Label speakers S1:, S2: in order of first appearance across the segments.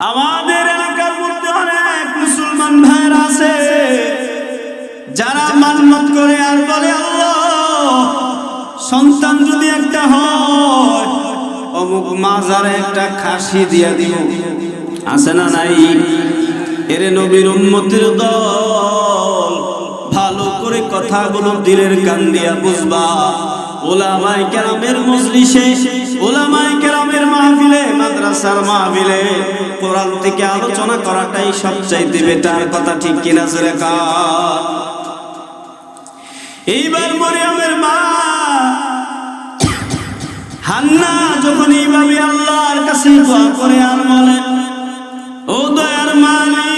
S1: আমাদের এলাকার মধ্যে অনেক মুসলমান ভাইরা আছে যারা মান্নত করে আর বলে আল্লাহ সন্তান যদি একটা হয় অমুক মাজারে একটা খাসি দিয়া দিব। আছে না নাই? এরে নবীর উম্মতের দল, ভালো করে কথাগুলো দিলের কান দিয়া বুঝবা। উলামায়ে কেরামের মজলিসে, উলামায়ে কেরামের মাহফিলে, মাদ্রাসার মাহফিলে কোরআন থেকে আলোচনা করাটাই সবচাইতে বেটার কথা, ঠিক কিনা জোরে কর। এইবার মরিয়মের মা হান্না যখন এইভাবে আল্লাহর কাছে দোয়া করে আর বলে, ও দয়ার মালিক,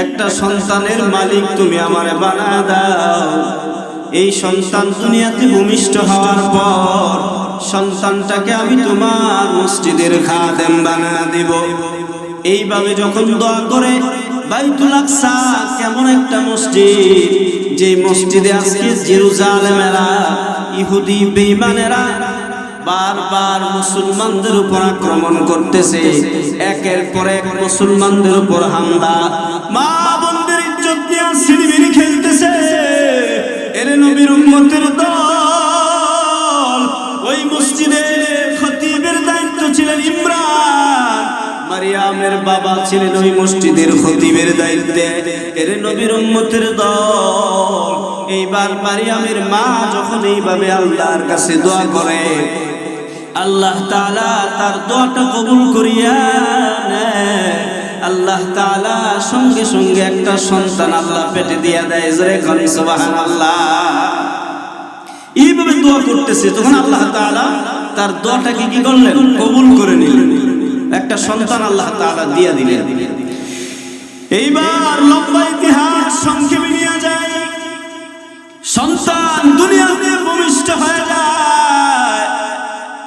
S1: একটা সন্তানের মালিক তুমি আমারে বানায় দাও। এই সন্তান দুনিয়াতে ভূমিষ্ঠ হওয়ার পর সন্তানটাকে আমি তোমার মসজিদের খাদেম বানায় দিব। এইভাবে যখন দোয়া করে, বাইতুল আকসা কেমন একটা মসজিদ, যে মসজিদে আজকে জেরুজালেমেরা ইহুদি বেঈমানেরা বারবার মুসলমানদের উপর আক্রমণ করতেছে, একের পর এক মুসলমানদের উপর হামলা, মা বোনদের ইজ্জত নিয়ে ছিনিমিনি খেলতেছে। এর নবীর উম্মতের দল, ওই মসজিদে খতিবের দায়িত্ব ছিলেন ইমরান, মারিয়ামের বাবা ছিলেন ওই মসজিদের খতিবের দায়িত্বে। এর নবীর উম্মতের দল, এইবার মারিয়ামের মা যখন এইভাবে আল্লাহর কাছে দোয়া করে, আল্লাহ তাআলা তার দোয়াটা কবুল করিয়া নেয়। আল্লাহ তাআলা সঙ্গে সঙ্গে একটা সন্তান আল্লাহ পেটে দিয়া দেয়। জোরে কোন সুবহানাল্লাহ। এইভাবে দোয়া করতেছে, তখন আল্লাহ তাআলা তার দোয়াটাকে কি করলেন? কবুল করে নিলেন, একটা সন্তান আল্লাহ তাআলা দিয়া দিলেন। এইবার লম্বা ইতিহাস সংক্ষেপে নিয়ে যায়, সন্তান দুনিয়াতে ভূমিষ্ঠ হয়ে যায়।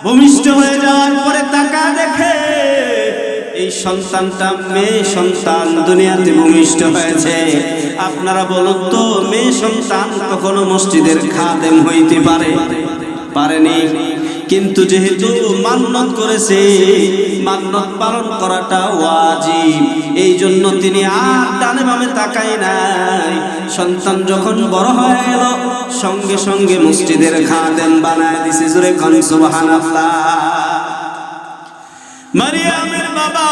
S1: ভূমিষ্ঠ হয়ে যাওয়ার পরে তাকা দেখে এই সন্তানটা মেয়ে সন্তান দুনিয়াতে ভূমিষ্ঠ হয়েছে। আপনারা বলুন তো, মেয়ে সন্তান কখনো মসজিদের খাদেম হইতে পারেনি? কিন্তু যেহেতু মান্নত করেছে, মান্নত পালন করাটা ওয়াজিব, এই জন্য তিনি আর ডানে বামে তাকায় নাই। সন্তান যখন বড় হয়ে গেল, সঙ্গে সঙ্গে মসজিদের খাদেম বানায় দিছে। জোরে কোন সুবহানাল্লাহ। মারিয়ামের বাবা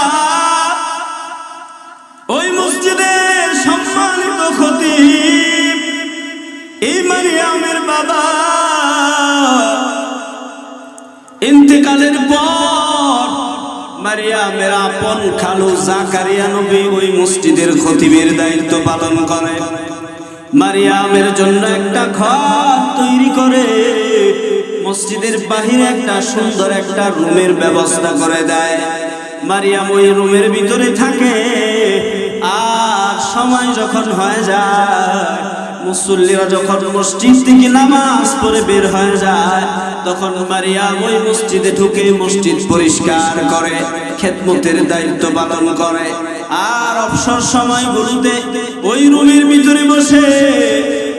S1: ওই মসজিদের সম্মানিত খতিব। এই মারিয়ামের বাবা ইন্তেকালের পর মারিয়ামের আপন খালু জাকারিয়া নবী ওই মসজিদের খতিবের দায়িত্ব পালন করে। মারিয়ামের জন্য একটা ঘর তৈরি করে মসজিদের বাহিরে একটা সুন্দর একটা রুমের ব্যবস্থা করে দেয়। মারিয়াম ওই রুমের ভিতরে থাকে, আর সময় যখন হয়ে যায়, মুসল্লিরা যখন মসজিদ থেকে নামাজ পড়ে বের হয়ে যায়, তখন মারিয়াম ওই মসজিদে ঢুকে মসজিদ পরিষ্কার করে, খেদমতের দায়িত্ব পালন করে। আর অবসর সময়গুলোতে ওই রুমের ভিতরে বসে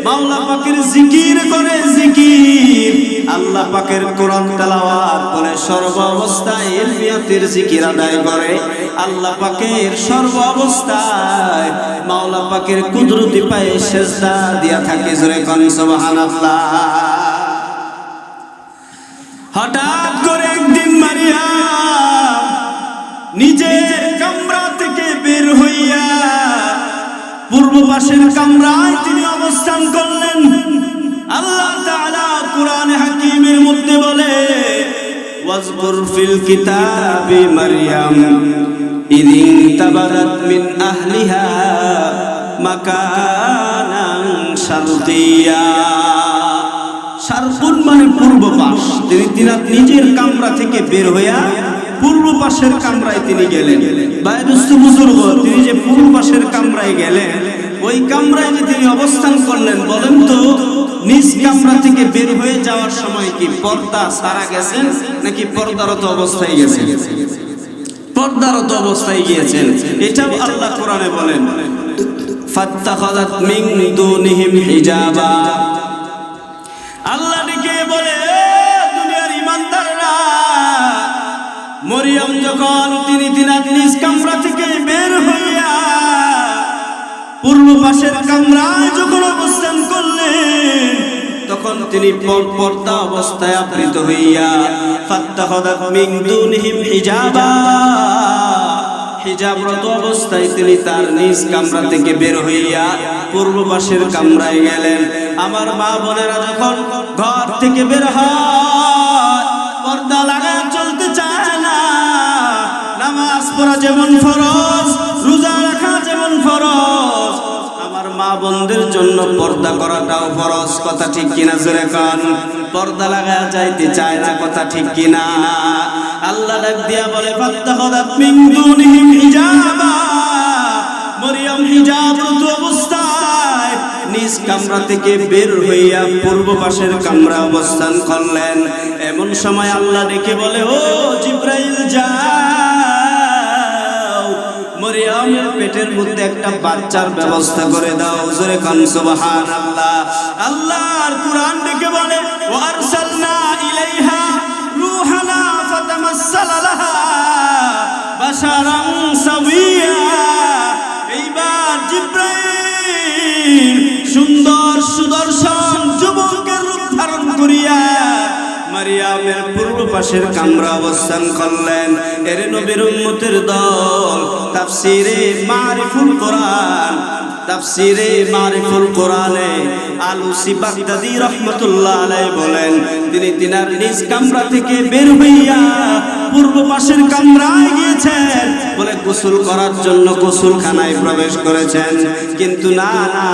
S1: মাওলা পাকের জিকির করে, জিকির আল্লাহ পাকের কোরআন তেলাওয়াত করে, সর্ব অবস্থায় ইলমিয়াতের জিকির আদায় করে। আল্লাহ পাকের সর্ব অবস্থায় মাওলা পাকের কুদরতি পায়ে সেজদা দিয়া থাকে। জোরে কোন সুবহানাল্লাহ। হঠাৎ করে একদিন মারিয়াম নিজের কামরা থেকে বের হইয়া পূর্ব পাশের কামরায় তিনি অবস্থান করলেন। আল্লাহ তাআলা কুরআনে হাকীমের মধ্যে বলে, ওয়াজকুর ফিল কিতাবি মারইয়াম ইদিন তাবারাত মিন আহলিহা মাকানান শারতিয়া। শারকুন মানে পূর্ব পাশ। তিনি নিজের কামরা থেকে বের হইয়া পূর্ব পাশের কামরায় তিনি গেলেন। বাইরুস্তু বুজুর্গ, তিনি যে পূর্ব পাশের কামরায় গেলেন, ওই কামরায় যে তিনি অবস্থান করলেন, বলেন তো নিজ কামরা থেকে বের হয়ে যাওয়ার সময় কি পর্দা ছাড়া গেছেন নাকি পর্দারত অবস্থায় গেছেন? পর্দারত অবস্থায় গিয়েছেন। এটাও আল্লাহ কোরআনে বলেন, ফাত্তাখাযাত মিন দুনিহিম হিজাবা। আল্লাহ ডেকে বলে, দুনিয়ার ঈমানদাররা মরিয়ম যখন তিনি নিজ কামরা থেকে বের হইয়া পূর্ব পাশের কামরায় যখন অবস্থান করলেন, তখন তিনি পর্দা অবস্থায় আবৃত হইয়া ফাত্তাখাযাত মিন দুনিহিম হিজাবা, হিজাবরত অবস্থায় তিনি তার নিজ কামরা থেকে বের হইয়া পূর্ব পাশের কামরায় গেলেন। আমার মা বোনেরা যখন ঘর থেকে বের হয় পর্দা লাগায় চলতে চায় না। নামাজ পড়া যেমন ফরজ, রোজা রাখা যেমন ফরজ, আমার মা বোনদের জন্য পর্দা করাটাও ফরজ। কথা ঠিক কিনা জোরে কান? পর্দা লাগায় যাইতে চায় না, কথা ঠিক কিনা? আল্লাহ ডাক দিয়া বলে ফাত্তাখাযাত মিন দুনিহিম হিজাবা, মরিয়ম হিজাবরত অবস্থায় নিজ কামরা থেকে বের হইয়া পূর্ব পাশের কামরা অবস্থান করলেন। এমন সময় আল্লাহ ডেকে বলে, ও জিবরাইল যাও, মরিয়মের পেটের মধ্যে একটা বাচ্চার ব্যবস্থা করে দাও। জোরে কান সুবহানাল্লাহ। আল্লাহর কুরআন ডেকে বলে ওয়া আরসালনা ইলাইহা রূহানা ফাতামাসসালা লাহা বাশারান সাবিয়া। এইবার জিবরাইল সুন্দর সুদর্শন যুবকের রূপ ধারণ করিয়া মারিয়ামের পূর্ব পাশের কামরা অবস্থান করলেন। এর নবীর উম্মতের দল তাফসীরে মারিফুল কোরআন, তাফসীরে মারিফুল কোরআনে আলুসি বাগদাদি রাহমাতুল্লাহ আলাইহি বলেন, তিনি তিনার নিজ কামরা থেকে বের হইয়া পূর্ব পাশের কামরায় গিয়েছেন বলে গোসল করার জন্য গোসলখানায় প্রবেশ করেছেন। কিন্তু না না,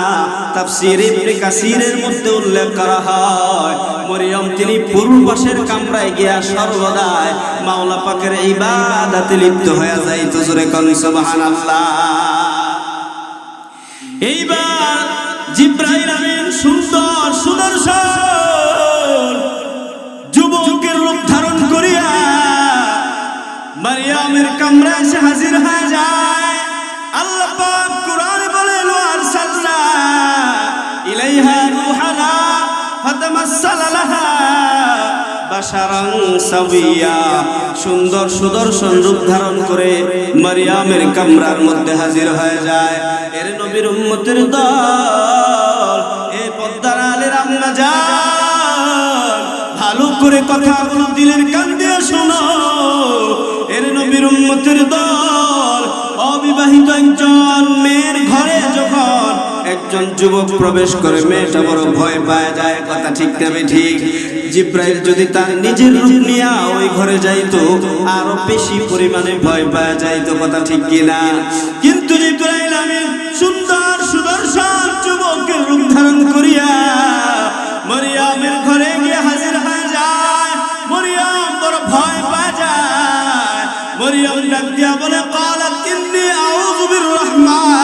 S1: তাফসীর ইবনে কাসিরের মধ্যে উল্লেখ করা হয় মরিয়ম তিনি পূর্ব পাশের কামরায় গিয়া সর্বদাই মাওলা পাকের ইবাদতে লিপ্ত হয়ে যাইত। জোরে কোন সুবহানাল্লাহ। এইবার জিবরাইল আমিন সুন্দর সুদর্শন যুবকের রূপ ধারণ করিয়া মারিয়ামের কামরায় এসে হাজির হয়ে যায়। আল্লাহ পাক কুরআনে বলেন ওয়া আরসালনা ইলাইহা রূহানা ফাতামাসসালা লাহা বাশারান সাবিয়া। সুন্দর সুদর্শন রূপ ধারণ করে মারিয়ামের কামরার মধ্যে হাজির হয়ে যায়। এর নবীর উম্মতের দল, এ পদ্মার আলের আম্মা জান, ভালো করে কথাগুলো দিলের কান দিয়ে শোনো। এর নবীর উম্মতের দল, অবিবাহিত একজন মেয়ের ঘরে যখন একজন যুবক প্রবেশ করে মেয়েটা বড় ভয় পায় যায়। কথা ঠিক তবে ঠিক। জিবরাইল যদি তার নিজের রূপ নিয়ে ওই ঘরে যাইতো আরো বেশি পরিমাণে ভয় পায় যাইতো। কথা ঠিক কিনা? কিন্তু জিবরাইল আমিন সুন্দর সুদর্শন যুবকের রূপ ধারণ করিয়া মরিয়মের ঘরে গিয়ে হাজির হয়ে যায়। মরিয়ম বড় ভয় পায় যায়। মরিয়ম ডাক দিয়া বলে ক্বালাত ইন্নী আউযু বিররহমান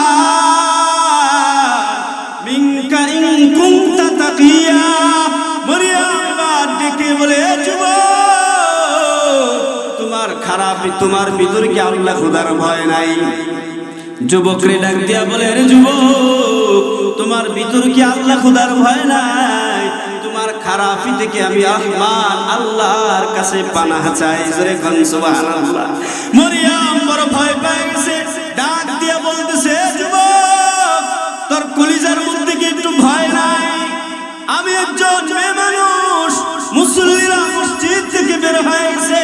S1: মিনকা ইন কুনতা তাকিয়া। মরিয়ম ডেকে বলে যুবক, তোমার খারাপই তোমার ভিতরে কি আল্লাহ খোদার ভয় নাই? যুবকরে ডাক দিয়া বলে রে যুবক, তোমার ভিতর কি আল্লাহ খোদার ভয় নাই? তোমার খারাপি থেকে আমি রহমান আল্লাহর কাছে পানাহ চাই। জোরে কোন সুবহানাল্লাহ। মরিয়ম বড় ভয় পেয়ে গেছে, ডাক দিয়া বলতেছে যুবক, তোর কলিজার মধ্যে কি একটু ভয় নাই? আমি একজন মেয়ে মানুষ, মুসল্লিরা মসজিদ থেকে বের হয়ে গেছে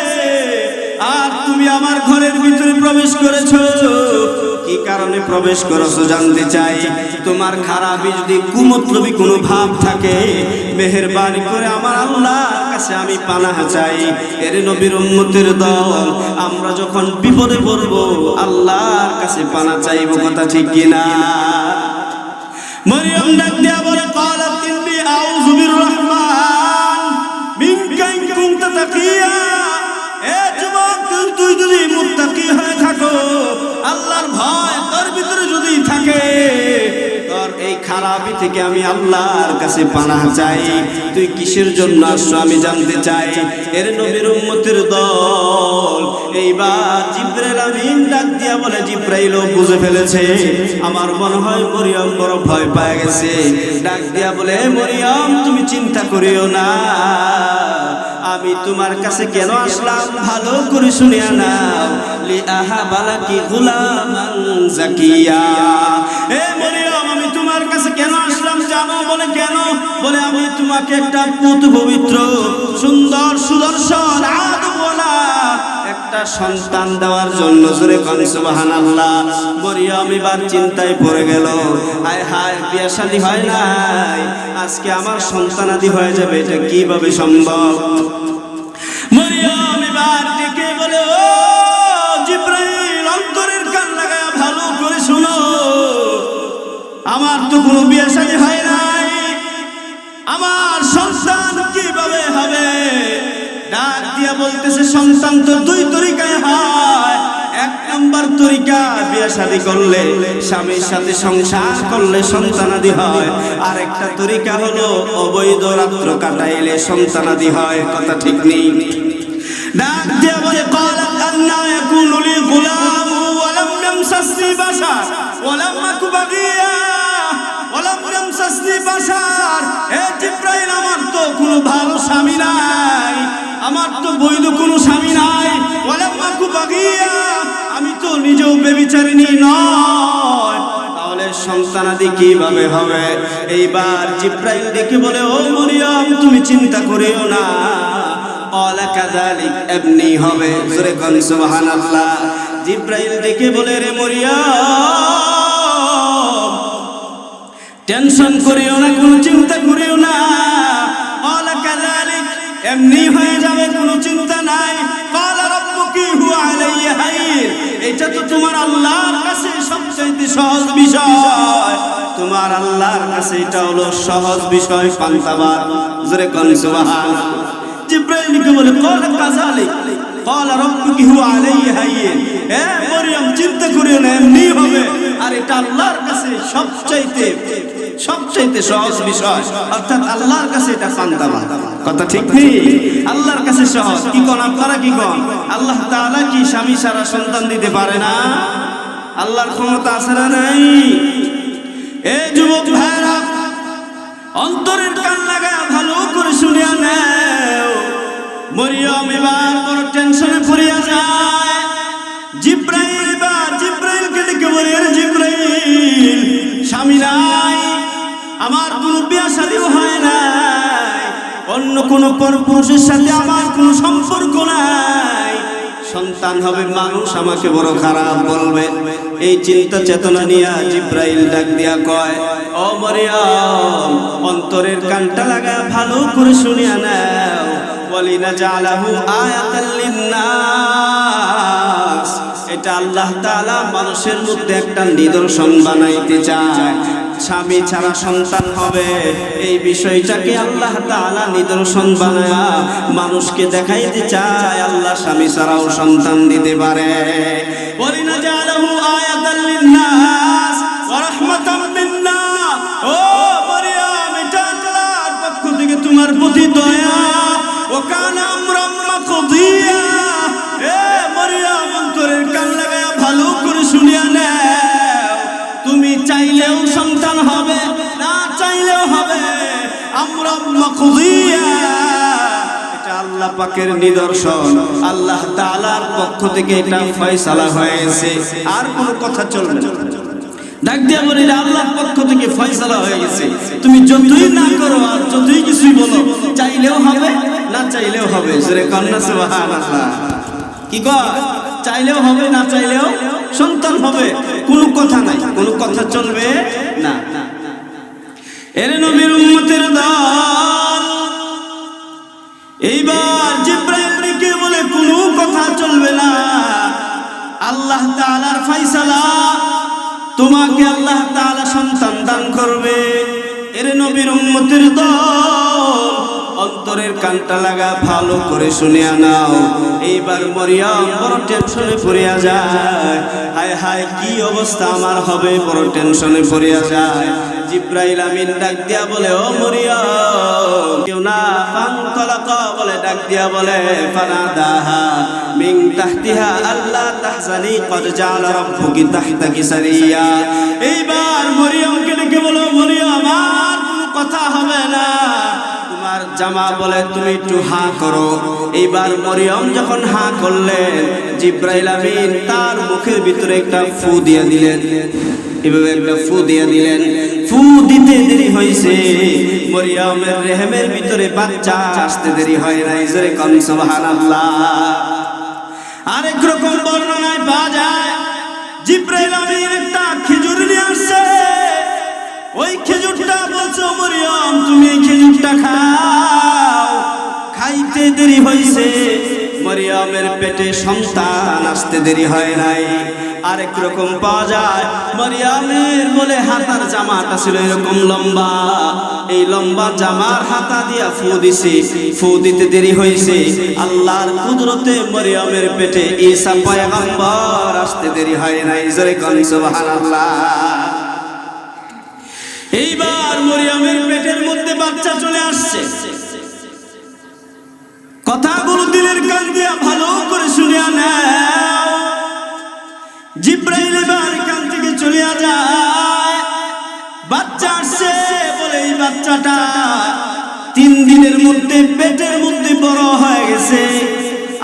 S1: আর তুমি আমার ঘরের ভিতরে প্রবেশ করেছো। কি কারণে প্রবেশ করেছো জানতে চাই। তোমার খারাপি যদি কুমতলবী কোনো ভাব থাকে মেহেরবানি করে আমার আল্লাহর কাছে আমি পানাহ চাই। এর নবীর উম্মতের দল, আমরা যখন বিপদে পড়ব আল্লাহর কাছে পানাহ চাইব। কথা ঠিক কিনা? মরিয়ম ডাক দিয়া বলে ক্বালাত ইন্নী আউযু বিররহমান মিনকা ইন কুনতা তাকিয়া। এ যুবক, তুই যদি মুত্তাকি হয়ে থাকো, আল্লাহর ভয় তোর ভিতরে যদি থাকে, তোর এই খারাপি থেকে আমি আল্লাহর কাছে পানাহ চাই। তুই কিসের জন্য আসছো আমি জানতে চাই। এর নবীর উম্মতের দল, এইবার জিবরাইল আমিন ডাক দিয়া বলে জিবরাইলও বুঝে ফেলেছে আমার মনে হয় মরিয়ম বড় ভয় পেয়ে গেছে। ডাক দিয়া বলে মরিয়ম তুমি চিন্তা করিও না, আমি তোমার কাছে কেন আসলাম ভালো করে শুনিয়া নাও, লিআহাবালাকি গুলামান জাকিয়া। এ মরিয়ম, আমি তোমার কাছে কেন আসলাম জানো? বলে কেন? বলে আমি তোমাকে একটা পুত পবিত্র সুন্দর সুদর্শন আদবওয়ালা একটা সন্তান দেওয়ার জন্য। জোরে কোন সুবহানাল্লাহ। মরিয়ম এবার চিন্তায় পড়ে গেল, হায় হায়, বিয়ে শাদী হয় নাই, আজকে আমার সন্তানাদি হয়ে যাবে, এটা কিভাবে সম্ভব? মরিয়ম এবার ডেকে বলে, ও জিবরাইল, অন্তরের কান লাগায়া ভালো করে শুনো, আমার তো কোনো বিয়ে শাদী হয় নাই, আমার সন্তান কিভাবে হবে? ডাক দিয়া বলতেছে, সন্তান তো দুই তরিকায় হয়। এক নাম্বার তরিকা, বিয়ে শাদী করলে, স্বামীর সাথে সংসার করলে সন্তানাদি হয়। আর একটা তরিকা হলো অবৈধ রাত্র কাটাইলে সন্তানাদি হয়। কথা ঠিক নেই? ডাক দিয়া বলে, ক্বালাত আন্না ইয়াকুনু লি গুলাম ওয়া লাম ইয়ামসাসনি বাশার ওয়া লাম আকু বাগিয়া ওয়া লাম ইয়ামসাসনি বাশার। হে জিবরাইল, আমার তো কোনো ভালো স্বামী নাই, আমার তো বৈধ কোনো স্বামী নাই, ওয়া লাম আকু বাগিয়া, আমি তো নিজেও ব্যভিচারিণী নয়, তাহলে সন্তানাদি কিভাবে হবে? এইবার জিবরাইল ডেকে বলে, ও মরিয়ম, তুমি চিন্তা করিও না, ক্বালা কাযালিক, এমনি হবে। জোরে কোন সুবহানাল্লাহ। জিবরাইল ডেকে বলে, রে মরিয়ম, টেনশন করিও না, কোনো চিন্তা করিও না, ক্বালা কাযালিক, এমনি হয়ে যাবে, কোনো চিন্তা নাই। ক্বালা রাব্বুকি হুয়া আলাইয়া হাইয়্যিন, এটা তো তোমার আল্লাহর কাছে সবচেয়ে সহজ বিষয়, তোমার আল্লাহর কাছে এটা হলো সহজ বিষয়, পান্তাবাদ। জোরে কোন সুবহানাল্লাহ। জিবরাইলকে বলে, ক্বালা কাযালিক, ক্বালা রাব্বুকি হুয়া আলাইয়া হাইয়্যিন, হে মরিয়ম, চিন্তা করিও না, এমনি হবে, আর এটা আল্লাহর কাছে সবচাইতে সহজ বিষয়, অর্থাৎ আল্লাহর কাছে এটা পান্তাবাদ। কথা ঠিক নেই? আল্লাহর কাছে সহজ। কি কোন আপনারা কি কোন? আল্লাহ তাআলা কি স্বামী সারা সন্তান দিতে পারে না? আল্লাহর ক্ষমতা আছে না নাই? এ যুবক ভাইরা, অন্তরের কান লাগায় ভালো করে শুনিয়া নাও। মরিয়ম এবার বড় টেনশনে পড়িয়া যায়। জিবরাইলকে ডেকে বলে, জিবরাইল, স্বামী নাই, আমার কোনো বিয়ে শাদীও হয় নাই, অন্য কোনো পরপুরুষের সাথে আমার কোনো সম্পর্ক নাই, সন্তান হবে, মানুষ আমাকে বড় খারাপ বলবে। এই চিন্তা চেতনা নিয়ে জিবরাইল ডাক দিয়া কয়, ও মরিয়ম, অন্তরের কানটা লাগা ভালো করে শুনিয়া নাও, ওয়ালিনাজালাহু আয়াতাল লিন্নাস, এটা আল্লাহ তাআলা মানুষের মধ্যে একটা নিদর্শন বানাইতে চায়। স্বামী ছাড়া সন্তান হবে, এই বিষয়টাকে আল্লাহ তাআলা নিদর্শন বানায়া মানুষকে দেখাইতে চায়, আল্লাহ স্বামী ছাড়াও সন্তান দিতে পারে। ওয়ালিনাজালাহু আয়াতাল লিন্নাস ওয়া রাহমাতাম মিন্না, ও মরিয়ম, এটা আল্লাহর পক্ষ থেকে তোমার প্রতি দয়া, ওয়া কানা আমরাম মাকদিয়া। এ মরিয়ম, অন্তরের কান লাগায়া ভালো করে শুনিয়া নাও, তুমি চাইলেও সন্তান হবে, না চাইলেও হবে, আমরাম মাকদিয়া, এটা আল্লাহ পাকের নিদর্শন, আল্লাহ তাআলার পক্ষ থেকে এটা ফয়সালা হয়েছে, আর কোনো কথা চলবে না। ডাক দিয়া বলি, আল্লাহর পক্ষ থেকে ফয়সালা হয়ে গেছে, তুমি যতই না করো আর যতই কিছুই বলো, চাইলেও হবে, না চাইলেও হবে। জোরে কন্যা সুবহানাল্লাহ। কি কয়? চাইলেও হবে, না চাইলেও সন্তান হবে, কোনো কথা নাই, কোনো কথা চলবে না। এর নবীর উম্মতের দল এইবার জিবরাইলকে বলে, কোনো কথা চলবে না, আল্লাহ তাআলার ফয়সালা, তোমাকে আল্লাহ তাআলা সন্তান দান করবে। এর নবীর উম্মতের দল, অন্তরের কানটা লাগা ভালো করে শুনিয়া নাও। এইবার মরিয়ম বড় টেনশনে পড়িয়া যায়, হায় হায়, কি অবস্থা আমার হবে, বড় টেনশনে পড়িয়া যায়। জিবরাইল আমিন ডাক দিয়া বলে, ও মরিয়ম, কেউ না, ফানতালাকা, বলে ডাক দিয়া বলে, ফানাদাহা মিন তাহতিহা আল্লা তাহজানি ক্বাদ জাআলা রাব্বুকি তাহতাকি সারিয়া। এইবার মরিয়মকে ডেকে বলো, মরিয়ম, আর কোনো কথা হবে না, তোমার তার জামা বলে তুমি একটু হা করো। এইবার মরিয়ম যখন হা করলেন, জিব্রাইল আমিন তার মুখের ভিতরে একটা ফু দিয়ে দিলেন, এভাবে একটা ফু দিয়ে দিলেন। ফু দিতে দেরি হয়েছে, মরিয়মের রেহেমের ভিতরে বাচ্চা আসতে দেরি হয় নাই। জোরে কোন সুবহানাল্লাহ। আরেক রকম বর্ণনায় পাওয়া যায়, জিব্রাইল আমিন একটা খেজুর নিয়ে আসছে। ওই খেজুরটা বলছো মরিয়ম তুমি এই খেজুরটা খাও। খাইতে দেরি হয়েছে, মরিয়মের পেটে সন্তান আসতে দেরি হয় নাই। আরেক রকম পাওয়া যায়, মরিয়মের বলে হাতার জামাটা ছিল এরকম লম্বা, এই লম্বা জামার হাতা দিয়া ফু দিছে। ফু দিতে দেরি হয়েছে, আল্লাহর কুদরতে মরিয়মের পেটে ঈসা পয়গম্বর আসতে দেরি হয় নাই। জোরে কোন সুবহানাল্লাহ। এইবার মরিয়মের পেটের মধ্যে বাচ্চা চলে আসছে। কথাগুলো দিলের কান দিয়া ভালো করে শুনিয়া নাও। জিব্রাইল এবার কান থেকে চলে যায়, বাচ্চা আসছে বলে এই বাচ্চাটা 3 দিনের মধ্যে পেটের মধ্যে বড় হয়ে গেছে।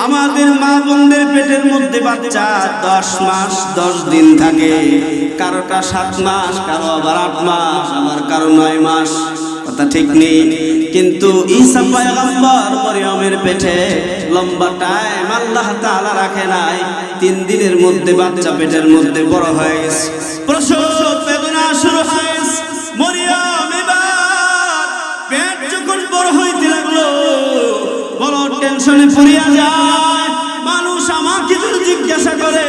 S1: আমাদের মা বোনদের পেটের মধ্যে বাচ্চা 10 মাস 10 দিন থাকে, কারোটা 7 মাস, কারো আবার 8 মাস, আবার কারো 9 মাস। কথা ঠিক নেই, কিন্তু ঈসা পয়গম্বর মরিয়মের পেটে লম্বা টাইম আল্লাহ তাআলা রাখে নাই। 3 দিনের মধ্যে বাচ্চা পেটের মধ্যে বড় হয়ে গেছে, প্রসব বেদনা শুরু হয়েছে। মরিয়ম এবার পেট যখন বড় হইতে লাগলো, বড় টেনশনে পড়িয়া যায়। মানুষ আমাকে যদি জিজ্ঞাসা করে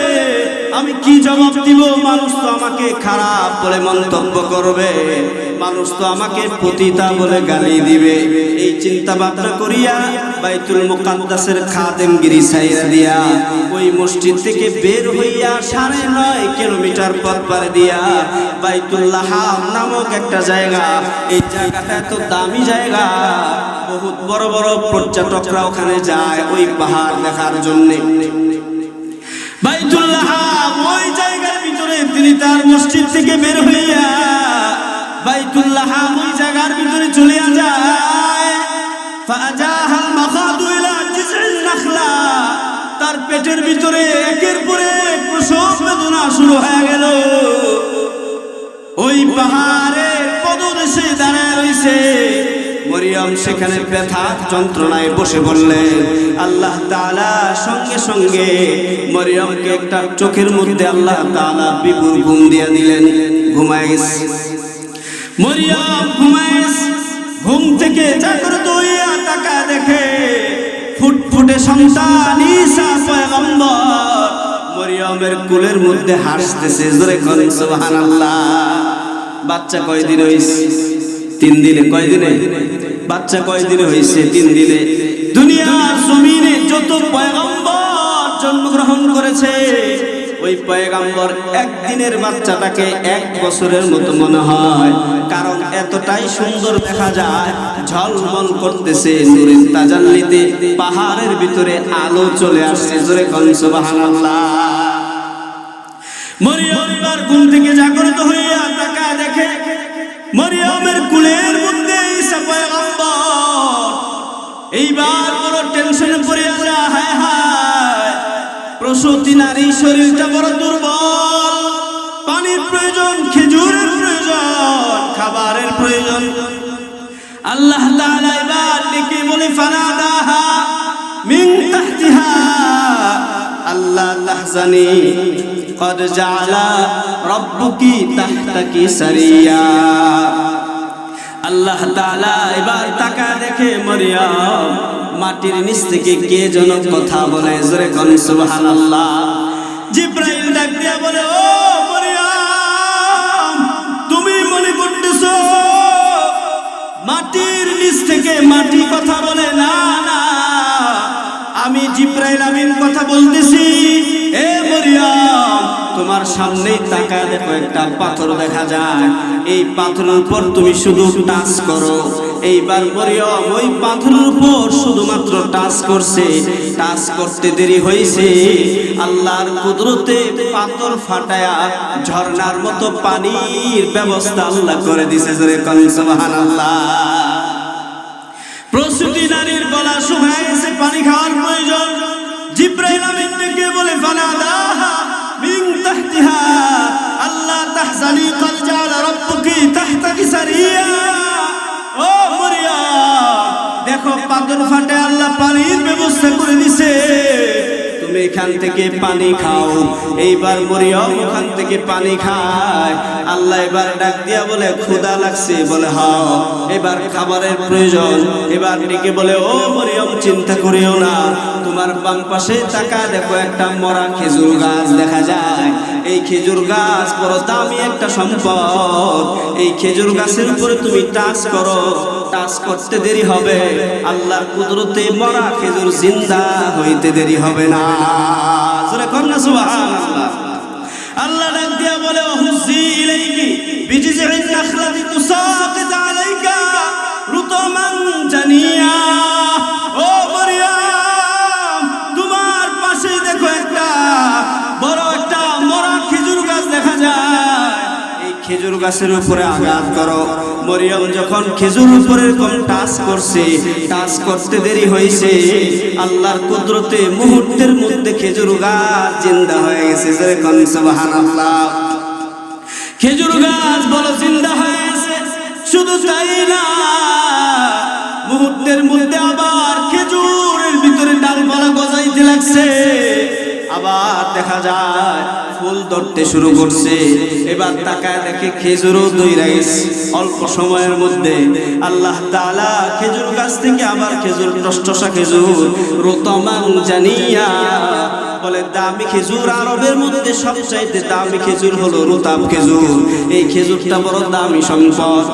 S1: আমি কি জবাব দিব? মানুষ তো আমাকে খারাপ বলে মন্তব্য করবে, মানুষ তো আমাকে পতিতা বলে গালি দিবে। এই চিন্তা ভাবনা করিয়া বাইতুল মুকাদ্দাসের খাদেমগিরি ছাইরা দিয়া ওই মসজিদ থেকে বের হইয়া 9.5 কিলোমিটার পথ পাড়ি দিয়া বাইতুল্লাহ নামক একটা জায়গা, এই জায়গাটা এত দামি জায়গা, বহুত বড় বড় পর্যটকরা ওখানে যায় ওই পাহাড় দেখার জন্য। বাইতুল্লাহ ওই জায়গার ভিতরে তিনি তার মসজিদ থেকে বের হইয়া বাইতুল্লাহ ওই জায়গার ভিতরে চলে যায়। ফাজাহাল মাখাদু ইলা জিজইন নাখলা, তার পেটের ভিতরে একের পর এক প্রসব বেদনা শুরু হয়ে গেল। ওই পাহাড়ের পদদেশে দাঁড়ায় রইছে মরিয়ম, সেখানে ব্যথা যন্ত্রণায় বসে বললেন। আল্লাহ তাআলা সঙ্গে সঙ্গে মরিয়মকে একটা চোখের মধ্যে আল্লাহ তাআলা বিপুল ঘুম দিয়ে দিলেন। ঘুমায় গেছে মরিয়ম, ঘুমায় গেছে। ঘুম থেকে জাগ্রত হইয়া তাকায় দেখে ফুটফুটে সন্তান ঈসা পয়গম্বর মরিয়মের কোলের মধ্যে হাসতেছে। জোরে কোন সুবহানাল্লাহ। বাচ্চা কয়দিন হইছে? 3 দিনে। কয়দিনে? বাচ্চা কয়দিনে হইছে? 3 দিনে। দুনিয়ার জমিনে যত পয়গম্বর জন্মগ্রহণ করেছে, ওই পয়গম্বর একদিনের বাচ্চাটাকে 1 বছরের মতো মনে হয়, কারণ এতটাই সুন্দর দেখা যায়, ঝলমল করতেছে নূরের তাজাল্লিতে। পাহাড়ের ভিতরে আলো চলে আসছে। জোরে কোন সুবহানাল্লাহ। মরিয়ম এবার ঘুম থেকে জাগ্রত হইয়া তাকায় দেখে মরিয়মের কুলের মধ্যে ঈসা পয়গম্বর। এইবার বড় টেনশনে পড়ে যায়, হায় হায়, প্রসূতি নারী শরীরটা বড় দুর্বল, পানির প্রয়োজন, খেজুরের প্রয়োজন, খাবারের প্রয়োজন। আল্লাহ তাআলা এবার ডেকে বলে ফানাদাহা মিন তাহতিহা আল্লা তাহজানি কদ জাআলা রাব্বুকি তাহতাকি সারিয়া। আল্লাহ তাআলা এবার তাকায় দেখে মরিয়ম মাটির নিচ থেকে কে যেন কথা বলে। জোরে কোন সুবহানাল্লাহ। জিব্রাইল ডাক দিয়া বলে, ও মরিয়ম, তুমি মনে করতেছো মাটির নিচ থেকে মাটি কথা বলে? না না, আমি জিব্রাইল আমিন কথা বলতেছি। এ মরিয়ম, তোমার সামনেই তাকায় দেখো একটা পাথর দেখা যায়, এই পাথরের উপর তুমি শুধু টাচ করো। এইবার মরিয়ম ওই পাথরের উপর শুধুমাত্র টাচ করছে। টাচ করতে দেরি হয়েছে, আল্লাহর কুদরতে পাথর ফাটায়া ঝর্ণার মতো পানির ব্যবস্থা আল্লাহ করে দিয়েছে। জোরে কোন সুবহানাল্লাহ। প্রসূতি নারীর গলা শুকিয়ে গেছে, পানি খাওয়ার প্রয়োজন। জিব্রাইল আমিন ডেকে বলে ফানাদাহা মিন তাহতিহা আল্লাহ তাহজানি ক্বাদ জাআলা রাব্বুকি তাহতাকি সারিয়া। ও মরিয়ম, দেখো পাথর ফাটে আল্লাহ পানির ব্যবস্থা করে দিছে, তুমি এখান থেকে পানি খাও। এইবার মরিয়ম ওখান থেকে পানি খায়। আল্লাহ এবার ডাক দিয়া বলে ক্ষুধা লাগছে, বলে হ্যাঁ এবার খাবারের প্রয়োজন। এবার ডেকে বলে ও মরিয়ম চিন্তা করিও না, তোমার বাম পাশে তাকায় দেখো একটা মরা খেজুর গাছ দেখা যায়। এই খেজুর গাছ বড় দামি একটা সম্পদ। এই খেজুর গাছের উপরে তুমি টাচ করো, টাচ করতে দেরি হবে, আল্লাহর কুদরতে মরা খেজুর জিন্দা হইতে দেরি হবে না। জোরে কর না সুবহানাল্লাহ। আল্লাহ ডাক দিয়া বলে হুজি ইলাইকি বিজিজিন নাখলাতি তুসাকিত আলাইকা রুতমান জানিয়া। ও মরিয়ম, তোমার পাশে দেখো একটা বড় একটা মরা খেজুর গাছ দেখা যায়, এই খেজুর গাছের উপরে আঘাত করো। মরিয়ম যখন খেজুর উপরে এরকম টাচ করছে, টাচ করতে দেরি হয়েছে, আল্লাহর কুদরতে মুহূর্তের মধ্যে খেজুর গাছ জিন্দা হয়ে গেছে। যেরকম সুবহানাল্লাহ, খেজুর গাছ বড় জিন্দা হয়ে গেছে। শুধু তাই না, মুহূর্তের মধ্যে আবার খেজুরের ভিতরে ডালপালা গজাইতে লাগছে। আবার দেখা যায় ফুল ধরতে শুরু করছে। এবার তাকায় দেখে খেজুরও দইরা গেছে অল্প সময়ের মধ্যে। আল্লাহ তাআলা খেজুর গাছ থেকে আবার খেজুর, টসটসা খেজুর, রুতমান জানিয়া বলে দামি খেজুর। আরবের মধ্যে সবচাইতে দামি খেজুর হলো রুতাব খেজুর। এই খেজুরটা বড় দামি সম্পদ।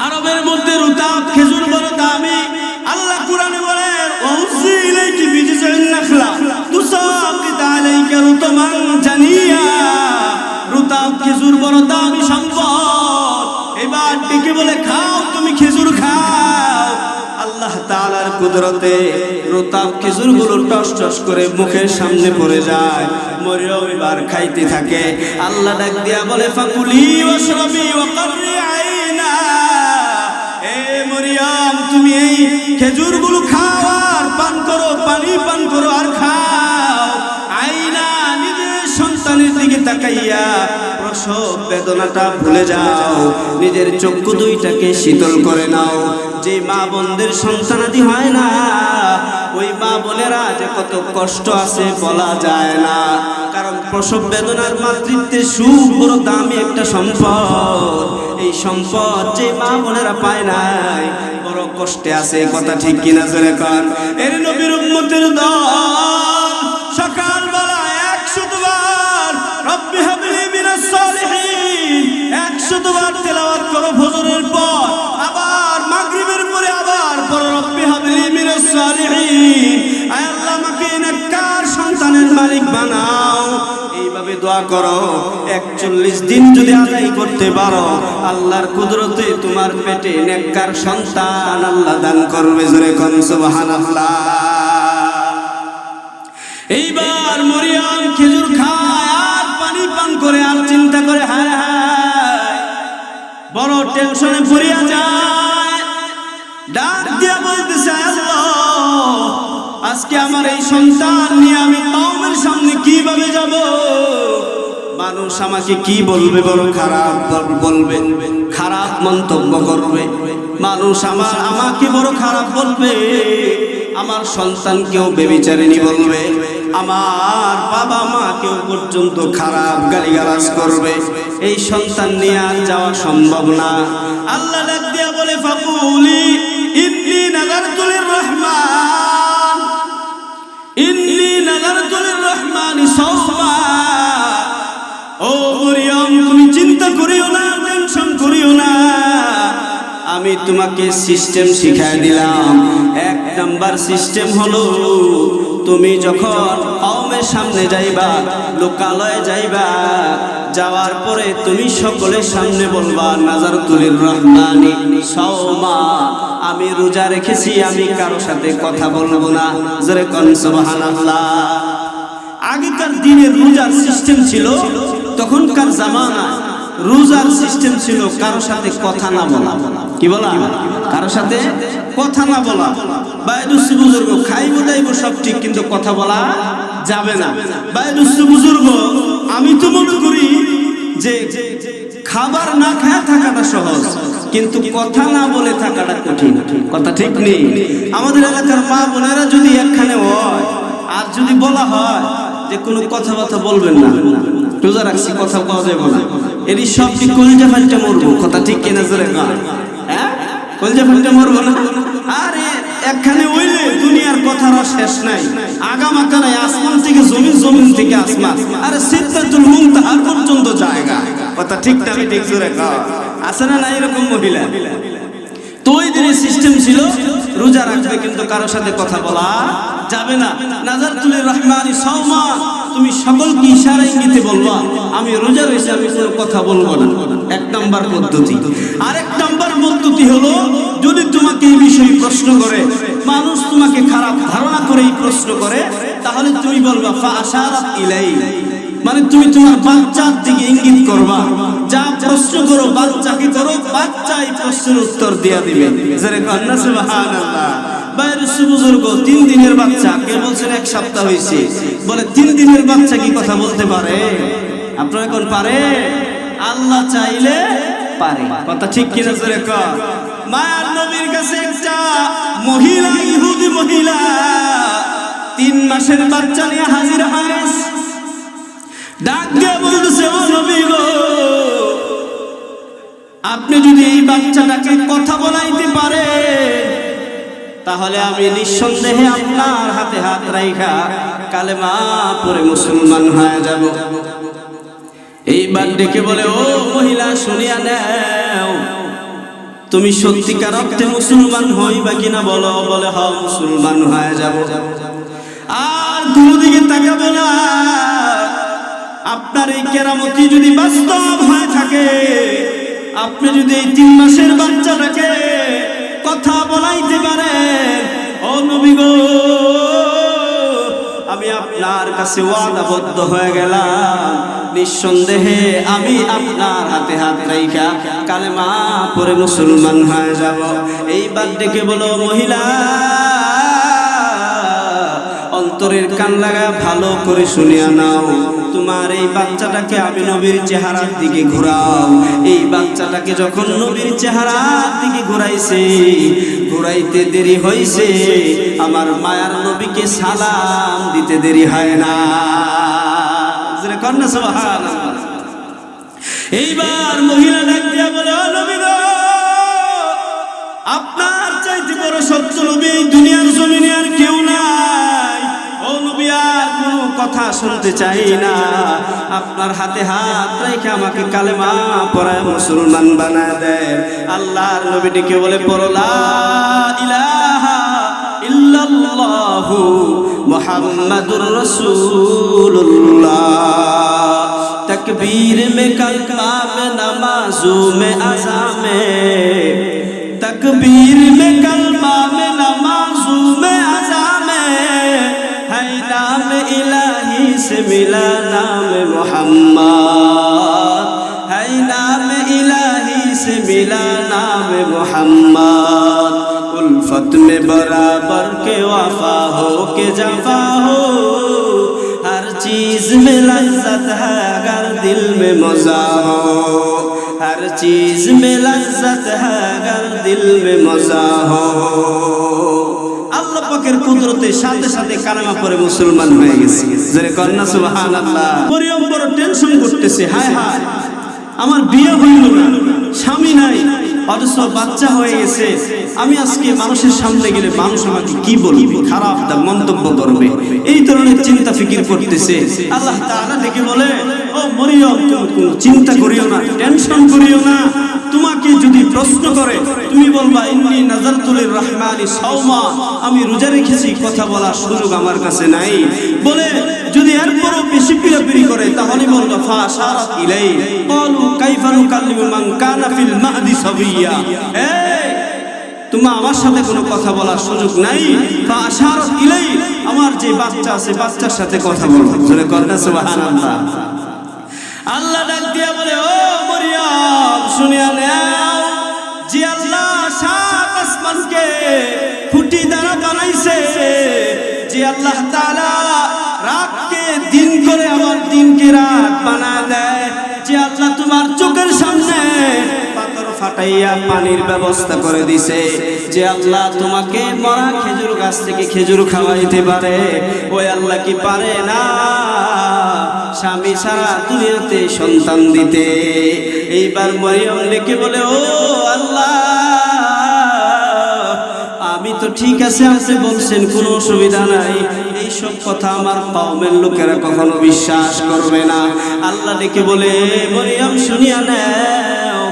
S1: আরবের মধ্যে রুতাব খেজুর বড় দামি। আল্লাহ কুরআনে বলেন ওয়াউসি ইলাইকি বিজিজিন নাখলা তুসাকিত আলাইকা রুতমান জানিয়া। রুতাব খেজুর বড় দামি সম্পদ। এবার ডেকে বলে খাও, তুমি খেজুর খাও। আল্লাহ তাআলার কুদরতে রুতাব খেজুরগুলো টস টস করে মুখের সামনে পড়ে যায়। মরিয়ম এবার খাইতে থাকে। আল্লাহ ডাক দিয়া বলে ফাকুলি ওয়াশরাবি ওয়া কাররি আইনা। এ মরিয়ম, তুমি এই খেজুরগুলো খাও আর পান করো, পানি পান করো আর খাও। আইনা, নিজের সন্তানের দিকে তাকাইয়া প্রসব বেদনাটা ভুলে যাও, নিজের চক্ষু দুইটাকে শীতল করে নাও। যে মা বোনদের সন্তানাদি হয় না, ওই মা বোনেরা যে কত কষ্ট আছে বলা যায় না। কারণ প্রসব বেদনার মাতৃত্বের সুখ বড় দামি একটা সম্পদ। এই সম্পদ যে মা বোনেরা পায় নাই, বড় কষ্টে আছে। কথা ঠিক কিনা জোরে কর। এর নবীর উম্মতের দল সকালবেলা 100 বার রব্বি হাবলি মিনাস সালিহিন 100 বার তেলাওয়াত করো ফজরের পর, আবার মাগরিবের পরে আবার পড়ো রব্বি হাবলি মিনাস সালিহিন। আয় আল্লাহ, আমাকে নেককার সন্তানের মালিক বানাও। এইভাবে দোয়া করো। 41 দিন যদি আদায় করতে পারো, আল্লাহর কুদরতে তোমার পেটে নেককার সন্তান আল্লাহ দান করবে। জোরে কোন সুবহানাল্লাহ। এইবার মরিয়ম খেজুর খায় আর পানি পান করে আর চিন্তা করে, হায় হায়, বড় টেনশনে পড়িয়া যায়। ডাক দিয়া বলতেছে আল্লাহ, আজকে আমার এই সন্তান নিয়ে আমি কওমের সামনে কিভাবে যাব? মানুষ আমাকে কি বলবে? বড় খারাপ বলবে, খারাপ মন্তব্য করবে। মানুষ আমাকে বড় খারাপ বলবে। আমার সন্তানকেও বেবিচারিণী বলবে। আমার বাবা মা কেউ পর্যন্ত খারাপ গালিগালাজ করবে। এই সন্তান নিয়ে আর যাওয়া সম্ভব না। আল্লাহ ডাক দিয়া বলে ফাকুলি ইন্নী নাযারতু লির-রহমান, ইন্নী নাযারতু লির-রহমানি সাওমা। ও মরিয়ম, তুমি চিন্তা করিও না, টেনশন করিও না। আমি তোমাকে সিস্টেম শিখাই দিলাম। 1 নাম্বার সিস্টেম হলো, তুমি যখন কওমের সামনে যাইবা, লোকালয়ে যাইবা, যাওয়ার পরে তুমি সকলের সামনে বলবা নাযারতু লির-রহমানি সাওমা, আমি রোজা রেখেছি, আমি কারো সাথে কথা বলবো না। জোরে কোন সুবহানাল্লাহ। আগেকার দিনের রোজার সিস্টেম ছিল, তখনকার জামানায় রোজার সিস্টেম ছিল কারো সাথে কথা না বলা। কি বলা? কারো সাথে কথা না বলা। বায়দুসি বুজুর্গ খাইব দাইব সব ঠিক, কিন্তু কথা বলা যাবে না। বায়দুসি বুজুর্গ আমি তো মনে করি যে খাবার না খায় থাকাটা সহজ, কিন্তু কথা না বলে থাকাটা কঠিন। কথা ঠিক নেই? আমাদের এলাকার মা বোনেরা যদি একখানে হয় আর যদি বলা হয় যে কোনো কথাবার্তা বলবেন না, রোজা রাখছি কথা পাওয়া যাবে না, এরই সব কি কলিজা ফাইলটা মরবো। কথা ঠিক কিনা জোরে কর? হ্যাঁ, কলিজা ফাইলটা মরবো না? আরে একখানে হইলে দুনিয়ার কথার শেষ নাই, আগামাথা নাই, আসমান থেকে জমিন, জমিন থেকে আসমান, আরে সিদরাতুল মুনতাহা পর্যন্ত জায়গা। কথা ঠিক না? আমি ঠিক জোরে কর? আছে না নাই এরকম মহিলা? তো ওই দিনের সিস্টেম ছিল রোজা রাখবে কিন্তু কারো সাথে কথা বলা যাবে না। নাজারতুল রহমানি সাওমা, তুমি সকলকে ইশারা ইঙ্গিতে বলবা আমি রোজা রয়েছি, আমি কোনো কথা বলবো না। এক নাম্বার পদ্ধতি। আরেক নাম্বার পদ্ধতি হলো, যদি তোমাকে এই বিষয়ে প্রশ্ন করে, মানুষ তোমাকে খারাপ ধারণা করে এই প্রশ্ন করে, তাহলে তুমি বলবা ফা আশারাত ইলাই, মানে তুমি তোমার বাচ্চার দিকে ইঙ্গিত করবা, যা প্রশ্ন করো বাচ্চাকে করো, বাচ্চা এই প্রশ্নের উত্তর দিয়া দিবে। যারা কন্যা সুবহানাল্লাহ। বাইরুসু বুজুর্গ 3 দিনের বাচ্চা, কে বলছেন 1 সপ্তাহ হয়েছে, বলে 3 দিনের বাচ্চা কি কথা বলতে পারে? আপনারা কোন পারে? আল্লাহ চাইলে পারে। কথা ঠিক কিনা জোরে কর? মায়ার নবীর কাছে একটা মহিলা, ইহুদি মহিলা 3 মাসের বাচ্চা নিয়ে হাজির হয়েছে। ডাক দিয়ে বলতেছে, ও নবী গো, আপনি যদি এই বাচ্চাটাকে কথা বলাইতে পারে, তাহলে আমি নিঃসন্দেহে আপনার হাতে হাত রাইখা কালেমা পড়ে মুসলমান হয়ে যাব। এইবার ডেকে বলে, ও মহিলা শুনিয়া নাও, তুমি সত্যিকার অর্থে মুসলমান হইবা কিনা বলো। বলে হ, মুসলমান হয়ে যাব। আর কোনো দিকে তাকাবো না। আপনার এই কেরামতি যদি বাস্তব হয়ে থাকে, আপনি যদি এই 3 মাসের বাচ্চাটাকে কথা বলাইতে পারেন, ও নবী গো, আমি আপনার কাছে ওয়াদাবদ্ধ হয়ে গেলাম, নিঃসন্দেহে আমি আপনার হাতে হাত রাইখা কালেমা পড়ে মুসলমান হয়ে যাব। এইবার ডেকে বলো, মহিলা অন্তরের কান লাগা ভালো করে শুনিয়া নাও, তোমার এই বাচ্চাটাকে আমি নবীর চেহারার দিকে ঘোরাও। এই বাচ্চাটাকে যখন নবীর চেহারার দিকে ঘোরাইছে, ঘোরাইতে দেরি হয়েছে, আমার মায়ার নবীকে সালাম দিতে দেরি হয় না। কন্যা সুবহানাল্লাহ। এইবার মহিলা ডাক দিয়া বলে, ও নবী গো, আপনার চাইতে বড় সত্য নবী এই দুনিয়ার জমিনে আর কেউ নাই। ও নবী, আর কোনো কথা শুনতে চাই না, আপনার হাতে হাত রেখে আমাকে কালেমা পড়ায় মুসলমান বানায় দেন। আল্লাহর নবী ডেকে বলে, পড়ো লা ইলাহা ইল্লাল্লাহু মুহাম্মাদুর রাসূলুল্লাহ। तकबीर में कलमा में नमाजू में अज़ा में, तकबीर में कलमा में नमाजू में अज़ा में, है नाम इलाही से मिला नाम मोहम्मद, है नाम इलाही से मिला नाम मोहम्मद। उल्फत में बराबर के वफा हो के जफा हो, हर चीज में लज्जत है अगर दिल में मजा हो, हर चीज में लज्जत है अगर दिल में मजा हो। আল্লাহ পাকের কুদরতের সাথে সাথে কালেমা পড়ে মুসলমান হয়ে গেছে। জোরে কন্যা সুবহানাল্লাহ। মরিয়ম বড় টেনশন করতেছে, হায় হায় আমার বিয়ে হইল না, স্বামী নাই, অথচ বাচ্চা হয়ে গেছে, আমি আজকে মানুষের সামনে গেলে মানুষ আমাকে কি বলবে, খারাপ মন্তব্য করবে, এই ধরনের চিন্তা ফিকির করতেছে। আল্লাহ তাআলা ডেকে বলে, ও মরিয়ম, কোনো চিন্তা করিও না, টেনশন করিও না। তোমাকে যদি প্রশ্ন করে তুমি বলবা ইন্নী নাযারতু লির-রাহমানি সাওমা, আমি রোজা রেখেছি, কথা বলার সুযোগ আমার কাছে নাই। বলে যদি এরপরও বেশি পিড়াপিড়ি করে তাহলে বলবা ফা আশারাত ইলাই, ক্বালু কাইফা নুকাল্লিমু মান কানা ফিল মাহদি সাবিয়্যা। এই তোমার আমার সাথে কোনো কথা বলার সুযোগ নাই, ফা আশারাত ইলাই, আমার যে বাচ্চা আছে বাচ্চার সাথে কথা বলবো। জোরে কন্যা সুবহানাল্লাহ। আল্লাহ ডাক দিয়া বলে, ও মরিয়ম শুনিয়া নাও, যে আল্লাহ 7 আসমানকে খুঁটি দ্বারা বানাইছে, যে আল্লাহ তাআলা রাতকে দিন করে আমার দিনকে রাত বানায় দেয়, যে আল্লাহ তোমার চোখের সামনে পাথর ফাটাইয়া পানির ব্যবস্থা করে দিছে, যে আল্লাহ তোমাকে মরা খেজুর গাছ থেকে খেজুর খাওয়াইতে পারে, ওই আল্লাহ কি পারে না স্বামী সারা দুনিয়াতে সন্তান দিতে? এইবার মরিয়ম ডেকে বলে, ও আল্লাহ, আমি তো ঠিক আছে আছে বলছেন, কোনো অসুবিধা নাই, এইসব কথা আমার কওমের লোকেরা কখনো বিশ্বাস করবে না। আল্লাহ ডেকে বলে, মরিয়ম শুনিয়া নাও,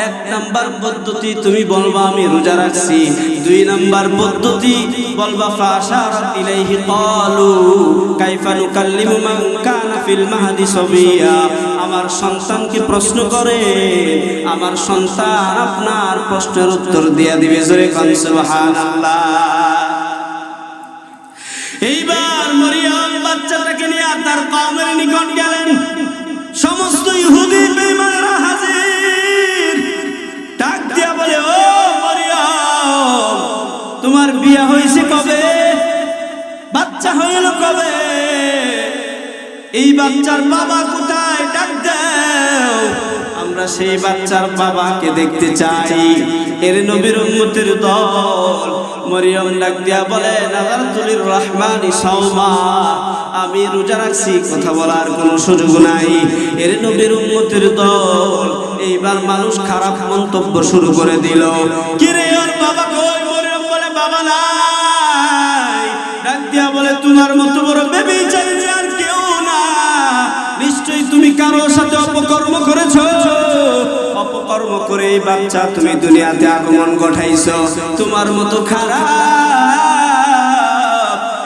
S1: এক নাম্বার পদ্ধতি তুমি বলবা আমি রোজা রাখছি, দুই নাম্বার পদ্ধতি বলবা ফাশারাত ইলাইহি ক্বালু কাইফা নুকাল্লিমু মান কানা ফিল মাহদি সাবিয়া। আমার সন্তানকে প্রশ্ন করে, আমার সন্তান আপনার প্রশ্নের উত্তর দিয়া দিবে। জোরে কান সুবহানাল্লাহ। এইবার মরিয়ম বাচ্চাটাকে নিয়ে তার কওমের নিকট গেলেন। সমস্ত ইহুদি বেঈমানরা হাজির। ডাক দিয়া বলে, ও মরিয়ম, তোমার বিয়ে হয়েছে কবে? বাচ্চা হইল কবে? এই বাচ্চার বাবা কোথায়? ডাক দাও, আমরা সেই বাচ্চার বাবাকে দেখতে চাই। এর নবীর উম্মতের দল। মরিয়ম ডাক দিয়া বলে, নাযারতুল রহমানি সাওমা, আমি রোজা রাখছি, কথা বলার কোনো সুযোগ নাই। এর নবীর উম্মতের দল। এইবার মানুষ খারাপ মন্তব্য শুরু করে দিল, কি রে ওর বাবা কই? মরিয়ম বলে, বাবা নাই। ডাক দিয়া বলে, তোমার মতো বড় বেবিচারী আর কেউ না, নিশ্চয়ই তুমি কারোর সাথে অপকর্ম করেছো। অপকর্ম করে এই বাচ্চা তুমি দুনিয়াতে আগমন ঘটাইছো। তোমার মতো খারাপ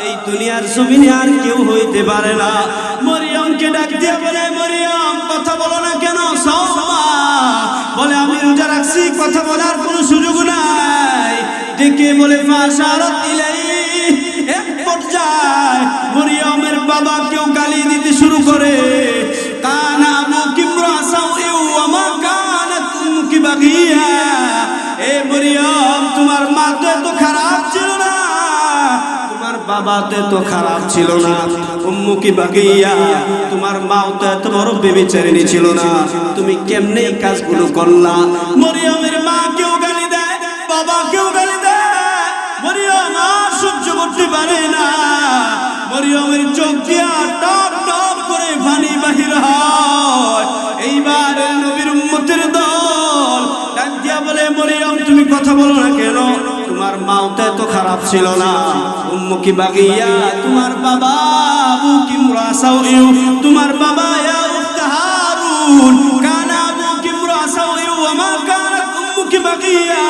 S1: এই দুনিয়ার জমিনে আর কেউ হইতে পারে না। মরিয়মকে ডাক দিয়া বলে, মরিয়ম, কথা বলো না কেন? সাওমা বলে, আমি রোজা রাখছি, কথা বলার কোনো সুযোগ নাই। ডেকে বলে, ফাশারাত ইলাইহি। এক পর্যায়ে মরিয়মের বাবা কেউ গালি দিতে শুরু করে, কানা আবুকি ইমরাসাও ওয়া মা কানাত উম্মুকি বাগিয়া। এ মরিয়ম, তোমার মা তো এত খারাপ ছিল না, তোমার বাবা তো এত খারাপ ছিল না। উম্মুকি বাগিয়া, তোমার মাও তো এত বড় বেবিচারিণী ছিল না। তুমি কেমনে এই কাজগুলো করলা? মরিয়মের মা কেউ গালি দেয়, বাবা কেউ গালি দেয়, মরিয়ম আর সহ্য করতে পারে না। মরিয়মের চোখ দিয়া টপ টপ করে পানি বাহির হয়। এইবার নবীর উম্মতের দল ডাক দিয়া বলে, মরিয়ম, তুমি কথা বলো না কেন? তোমার মাও তো এত খারাপ ছিল না। উম্মুকি বাগিয়া, তোমার বাবা আবুকি ইমরাসাও, তোমার বাবা ইয়া উখতা হারুন, কানা আবুকি ইমরাসাও ওয়া মা কানাত উম্মুকি বাগিয়া।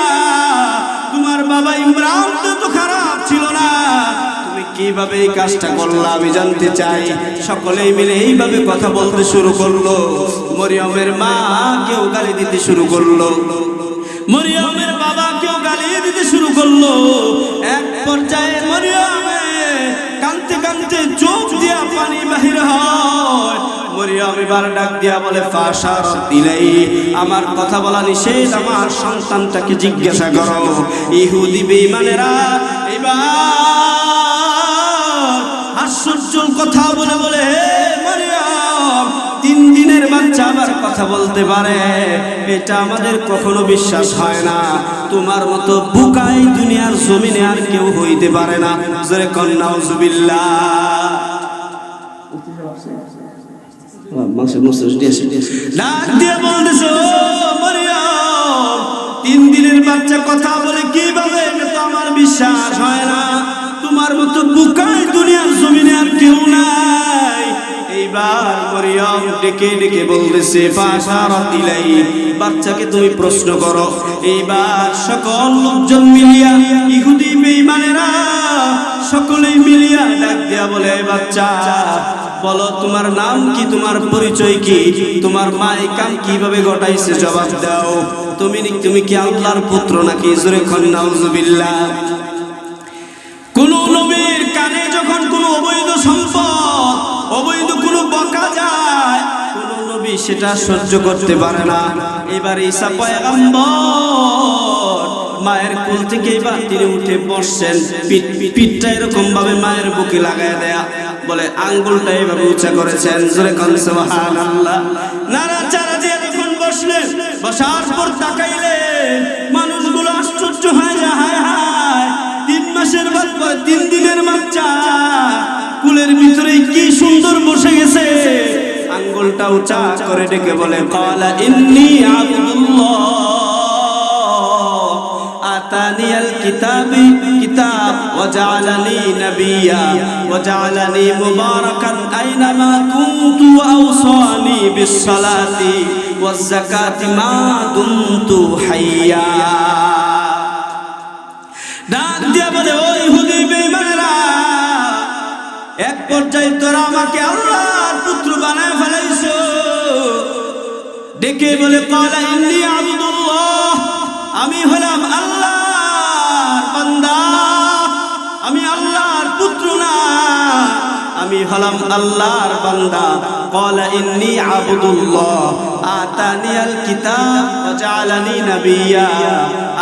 S1: তোমার বাবা ইমরান তো খারাপ ছিল না, তুমি কিভাবে এই কাজটা করলা আমি জানতে চাই। সকলেই মিলে এইভাবে কথা বলতে শুরু করলো। মরিয়মের মা কেউ গালি দিতে শুরু করলো, মরিয়মের বাবা কেউ গালি দিতে শুরু করলো। এক পর্যায়ে মরিয়মে কাঁদতে কাঁদতে চোখ দিয়া পানি বাহির হয়। মরিয়ম এবার ডাক দিয়া বলে, ফাশারাত ইলাইহি, আমার কথা বলা নিষেধ, আমার সন্তানটাকে জিজ্ঞাসা করো। ইহুদি বেঈমানেরা এবার হাস্যজ্জ্বল কথা বলে বলে, মরিয়ম 3 দিনের বাচ্চা আবার কথা বলতে পারে, এটা আমাদের কখনো বিশ্বাস হয় না। তোমার মতো বুকাই দুনিয়ার জমিনে আর কেউ হইতে পারে না। জোরে কন নাউজুবিল্লাহ। ডাক দিয়ে বলতেছো, মরিয়ম 3 দিনের বাচ্চা কথা বলে কিভাবে? এটা তো আমার বিশ্বাস হয় না। তোমার মতো বুকাই দুনিয়ার জমিনে আর কেউ নাই। এইবার মরিয়ম ডেকে ডেকে বলতেছে, ফাশারাত ইলাইহি, বাচ্চাকে তুমি প্রশ্ন করো। এইবার সকল লোকজন মিলিয়া, ইহুদি বেঈমানেরা সকলেই মিলিয়া ডাক দিয়া বলে, বাচ্চা বলো, তোমার নাম কি, তোমার পরিচয় কি, তোমার মা এই কাম কিভাবে ঘটাইছে, জবাব দাও। তুমি কি আল্লাহর পুত্র নাকি? জোরে কন নাউজুবিল্লাহ। কোন নবীর কানে যখন কোন অবৈধ সম্পদ, অবৈধ কোন বকা যায়, কোন নবী সেটা সহ্য করতে পারে না। এবার ঈসা পয়গম্বর মায়ের কোল থেকে এবার তিনি উঠে বসছেন, পিঠটা এরকম ভাবে মায়ের বুকে লাগায় দেয়া, বলে আঙ্গুলটা এভাবে উঁচা করেছেন, জোরে কোন সুবহানাল্লাহ। নাড়াচাড়া দিয়ে যখন বসলেন, বসার পর তাকাইলেন, মানুষগুলো আশ্চর্য হয়ে যায়, হায় হায় 3 মাসের বাচ্চা, 3 দিনের বাচ্চা কুলের ভিতরে কি সুন্দর বসে গেছে। আঙ্গুলটা উঁচা করে ডেকে বলে, ক্বালা ইন্নী আবদুল্লাহ আতানিয়াল কিতাব ওয়া জাআলানি নাবিয়্যা ওয়া জাআলানি মুবারাকান আইনামা কুনতু ওয়া আওসানি বিস সালাতি ওয়াজ যাকাতি মা দুমতু হাইয়্যা। ডাক দিয়া বলে, ও ইহুদি বেঈমানেরা, এক পর্যায়ে তোরা আমাকে আল্লাহর পুত্র বানায় ফেলাইছো। ডেকে বলে, ক্বালা ইন্নী আবদুল্লাহ, আমি হলাম আল্লাহর বান্দা, আমি আল্লাহর পুত্র না, আমি হলাম আল্লাহর বান্দা। ক্বালা ইন্নী আবদুল্লাহ আতানিয়াল কিতাব ওয়া জাআলানি নাবিয়্যা,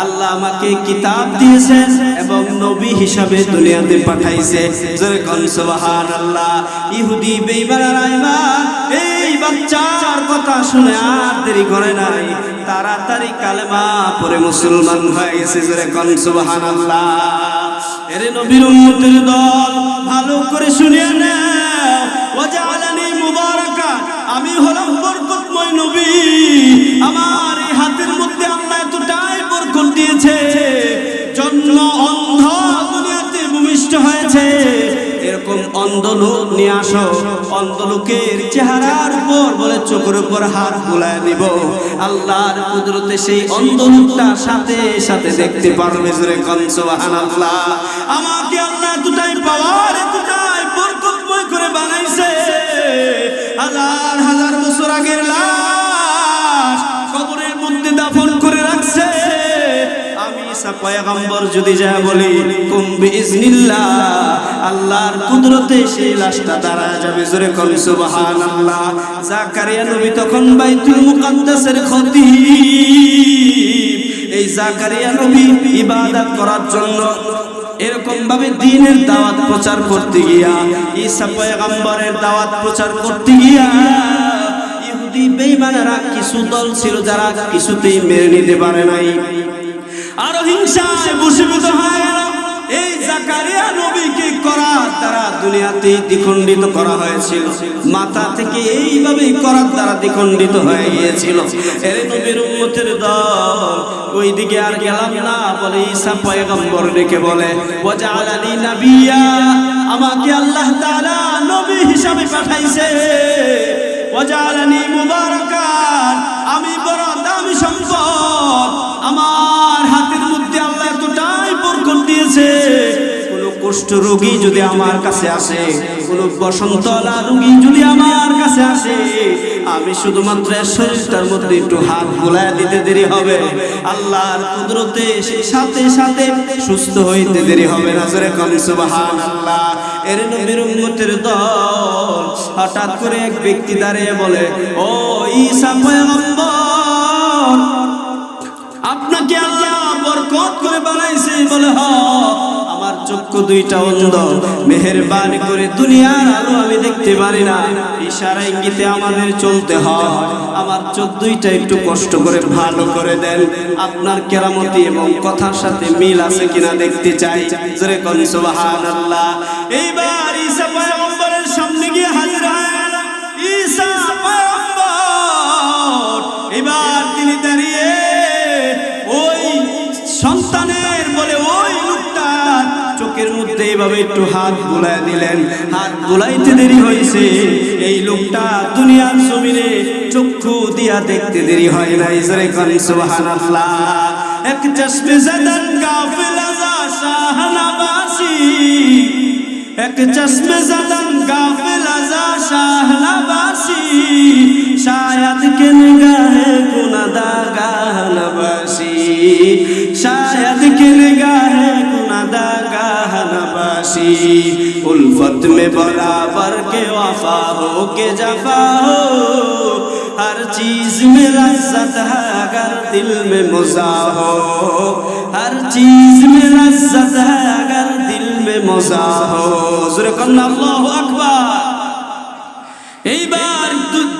S1: আল্লাহ আমাকে কিতাব দিয়েছেন এবং নবী হিসাবে দুনিয়াতে পাঠাইছে, জোরে কোন সুবহানাল্লাহ। ইহুদি বেঈমানরা এবার এই বাচ্চার কথা শুনে আর দেরি করে নাই, তাড়াতাড়ি কালেমা পড়ে মুসলমান হয়ে গেছে, জোরে কোন সুবহানাল্লাহ। এরে নবীর উম্মতের দল, ভালো করে শুনিয়ে নাও, ওয়া জাআলানি মুবারাকা, আমি হলাম বরকতময় নবী, আমার এই হাতের মধ্যে আল্লাহ এতটাই বরকত দিয়েছে, জন্ম অন্ধ দুনিয়াতে ভূমিষ্ঠ হয়েছে, এরকম অন্ধ লোক নিয়ে আসো, অন্ধ লোকের চেহারার উপর বলে চোখের উপর হাত বুলায় দিব, আল্লাহর কুদরতে সেই অন্ধ লোকটা সাথে সাথে দেখতে পারবে, জোরে কোন সুবহানাল্লাহ। আমাকে আল্লাহ এতটাই পাওয়ার, এতটাই বরকতময় করে বানাইছে, হাজার হাজার বছর আগের লাশ কবরের মধ্যে দাফন করে রাখছে, আমি ঈসা পয়গম্বর যদি যা বলি কুম বিইজনিল্লাহ, আল্লাহর কুদরতে সেই লাশটা দাঁড়ায় যাবে, জোরে কোন সুবহানাল্লাহ। জাকারিয়া নবী তখন বাইতুল মুকাদ্দাসের খতিব, এই জাকারিয়া নবী ইবাদত করার জন্য এরকম ভাবে দ্বীনের দাওয়াত প্রচার করতে গিয়া, ঈসা পয়গম্বরের দাওয়াত প্রচার করতে গিয়া, ইহুদি বেঈমানেরা কিছু দল ছিল যারা কিছুতেই মেনে নিতে পারে নাই, আরো হিংসায় বশীভূত হয়ে গেল। এই জাকারিয়া নবীকে করার দ্বারা দুনিয়াতে দ্বিখণ্ডিত করা হয়েছিল, মাথা থেকে এইভাবে করার দ্বারা দ্বিখণ্ডিত হয়ে গিয়েছিল। এর নবীর উম্মতের দল ওইদিকে আর গেলাম না, বলে ঈসা পয়গম্বর ডেকে বলে, ওয়া জাআলানি নাবিয়্যা, আমাকে আল্লাহ তাআলা নবী হিসাবে পাঠাইছে, ওয়া জাআলানি মুবারাকান, আমি বড় দামি সম্পদ, আমার হাতের মধ্যে আল্লাহ এতটাই বরকত দিয়েছে, কোনো কুষ্ঠ রোগী যদি আমার কাছে আসে, কোনো বসন্তলা রোগী যদি আমার কাছে আসে, আমি শুধুমাত্র শরীরটার মধ্যে একটু হাত বুলায় দিতে দেরি হবে, আল্লাহর কুদরতে সাথে সাথে সুস্থ হইতে দেরি হবে না, জোরে কোন সুবহানাল্লাহ। এর নবীর উম্মতের দল, হঠাৎ করে এক ব্যক্তি দাঁড়িয়ে বলে, ও ঈসা পয়গম্বর, আপনাকে আল্লাহ বরকত করে বানাইছে, বলে হ, আমার চক্ষু দুইটা অন্ধ, মেহেরবানি করে দুনিয়ার আলো আমি দেখতে পারি না, ইশারা ইঙ্গিতে আমাদের চলতে হয়, আমার চোখ দুইটা একটু কষ্ট করে ভালো করে দেন, আপনার কেরামতি এবং কথার সাথে মিল আছে কিনা দেখতে চাই, জোরে কোন সুবহানাল্লাহ। এইবার ঈসা পয়গম্বরের সামনে গিয়ে হাজির হয়ে গেল ঈসা পয়গম্বর, এবার তিনি দাঁড়িয়ে ওই সন্তানের বলে ওই লোকটার চোখের মধ্যে এইভাবে একটু হাত বুলায় দিলেন, হাত বুলাইতে দেরি হয়েছে, এই লোকটা দুনিয়ার জমিনে চক্ষু দিয়া দেখতে দেরি হয় নাই, জোরে কোন সুবহানাল্লাহ। এক চশমে জাদান গাফিল আযা শাহনাবাসী, এক চশমে জাদান গাফিল আযা শাহনাবাসী, শায়দ কে নিগাহে গুনাহগার নবাসী, शायद के निगाहे गुनाहगार नबाशी, उल्फत में बराबर के वफा हो के जफा हो, हर चीज में लज्जत है अगर दिल में मजा हो, हर चीज में लज्जत है अगर दिल में मजा हो। ज़ोरे कन्ना अल्लाहु আকবার। এইবার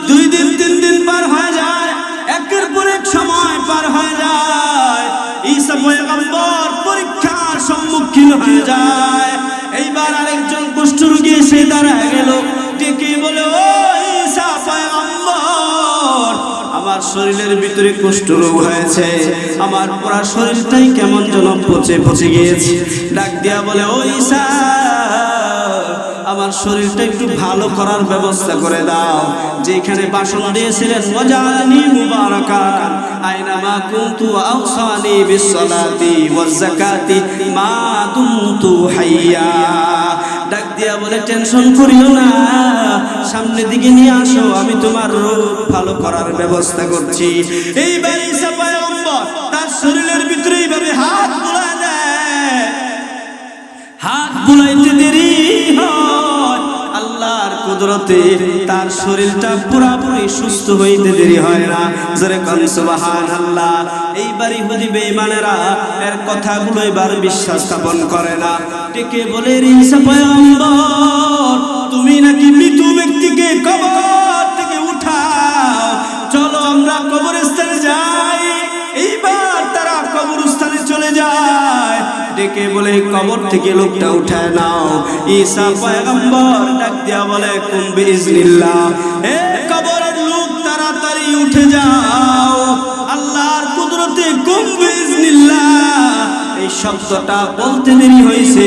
S1: 2 দিন 3 দিন পার হয়ে যায়, একের পর এক সময় পার হয়ে যায়, ঈসা পয়গম্বর পরীক্ষার সম্মুখীন হয়ে যায়। এইবার আরেকজন কুষ্ঠরোগী এসে দাঁড়ায় গেল, ডেকে বলে, ও ঈসা পয়গম্বর, আমার শরীরের ভিতরে কুষ্ঠরোগ হয়েছে, আমার পুরো শরীরটাই কেমন যেন পচে পচে গিয়েছে। ডাক দিয়া বলে, ও ঈসা, আমার শরীরটা একটু ভালো করার ব্যবস্থা করে দাও। যেখানে বাসন দিয়েছিলেন ওয়াজানি মুবারাকান আইনামা কুনতু আওসানি বিসসালাতি ওয়াজ যাকাতি মা দুমতু হাইয়া। ডাক দিয়া বলে, টেনশন করিও না, সামনের দিকে নিয়ে আসো, আমি তোমার রোগ ভালো করার ব্যবস্থা করছি। এইবার ঈসা পয়গম্বর তার শরীরের ভিতরে এইভাবে হাত বুলায় দেয়, হাত বুলাইতে দেরি হয়, আল্লাহর কুদরতে তার শরীরটা পুরোপুরি সুস্থ হইতে দেরি হয় না। জোরে কোন সুবহানাল্লাহ। এইবার ইহুদি বেঈমানেরা এর কথাগুলো এবার বিশ্বাস স্থাপন করে না, ডেকে বলে, ঈসা পয়গম্বর, তুমি নাকি মৃত ব্যক্তিকে কবর থেকে উঠাও, চলো আমরা কবরস্থানে যাই। এইবার তারা কবরস্থানে চলে যায়, ডেকে বলে, কবর থেকে লোকটা উঠায় নাও। ঈসা পয়গম্বর ডাক দিয়া বলে, কুম বিইজনিল্লাহ, হে কবরের লোক তাড়াতাড়ি উঠে যাও, আল্লাহর কুদরতে কুম বিইজনিল্লাহ। এই শব্দটা বলতে দেরি হয়েছে,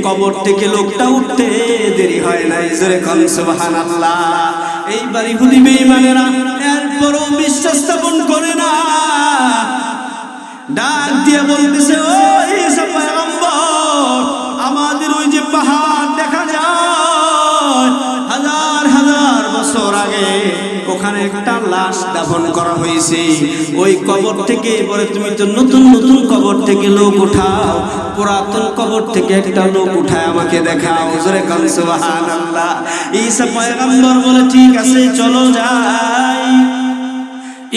S1: কবর থেকে লোকটা উঠতে দেরি হয় নাই। জোরে কোন সুবহানাল্লাহ। এইবার ইহুদি বেঈমানেরা এরপরও বিশ্বাস স্থাপন করে না, ডাক দিয়ে বলতেছে, ও ঈসা পয়গম্বর, আমাদের ওই যে পাহাড় দেখা যায়, হাজার হাজার বছর আগে ওখানে একটা লাশ দাফন করা হয়েছে, ওই কবর থেকে বলে, তুমি তো নতুন নতুন কবর থেকে লোক উঠাও, পুরাতন কবর থেকে একটা লোক উঠায় আমাকে দেখাও। জোরে কোন সুবহানাল্লাহ। ঈসা পয়গম্বর বলে, ঠিক আছে চলো যাই।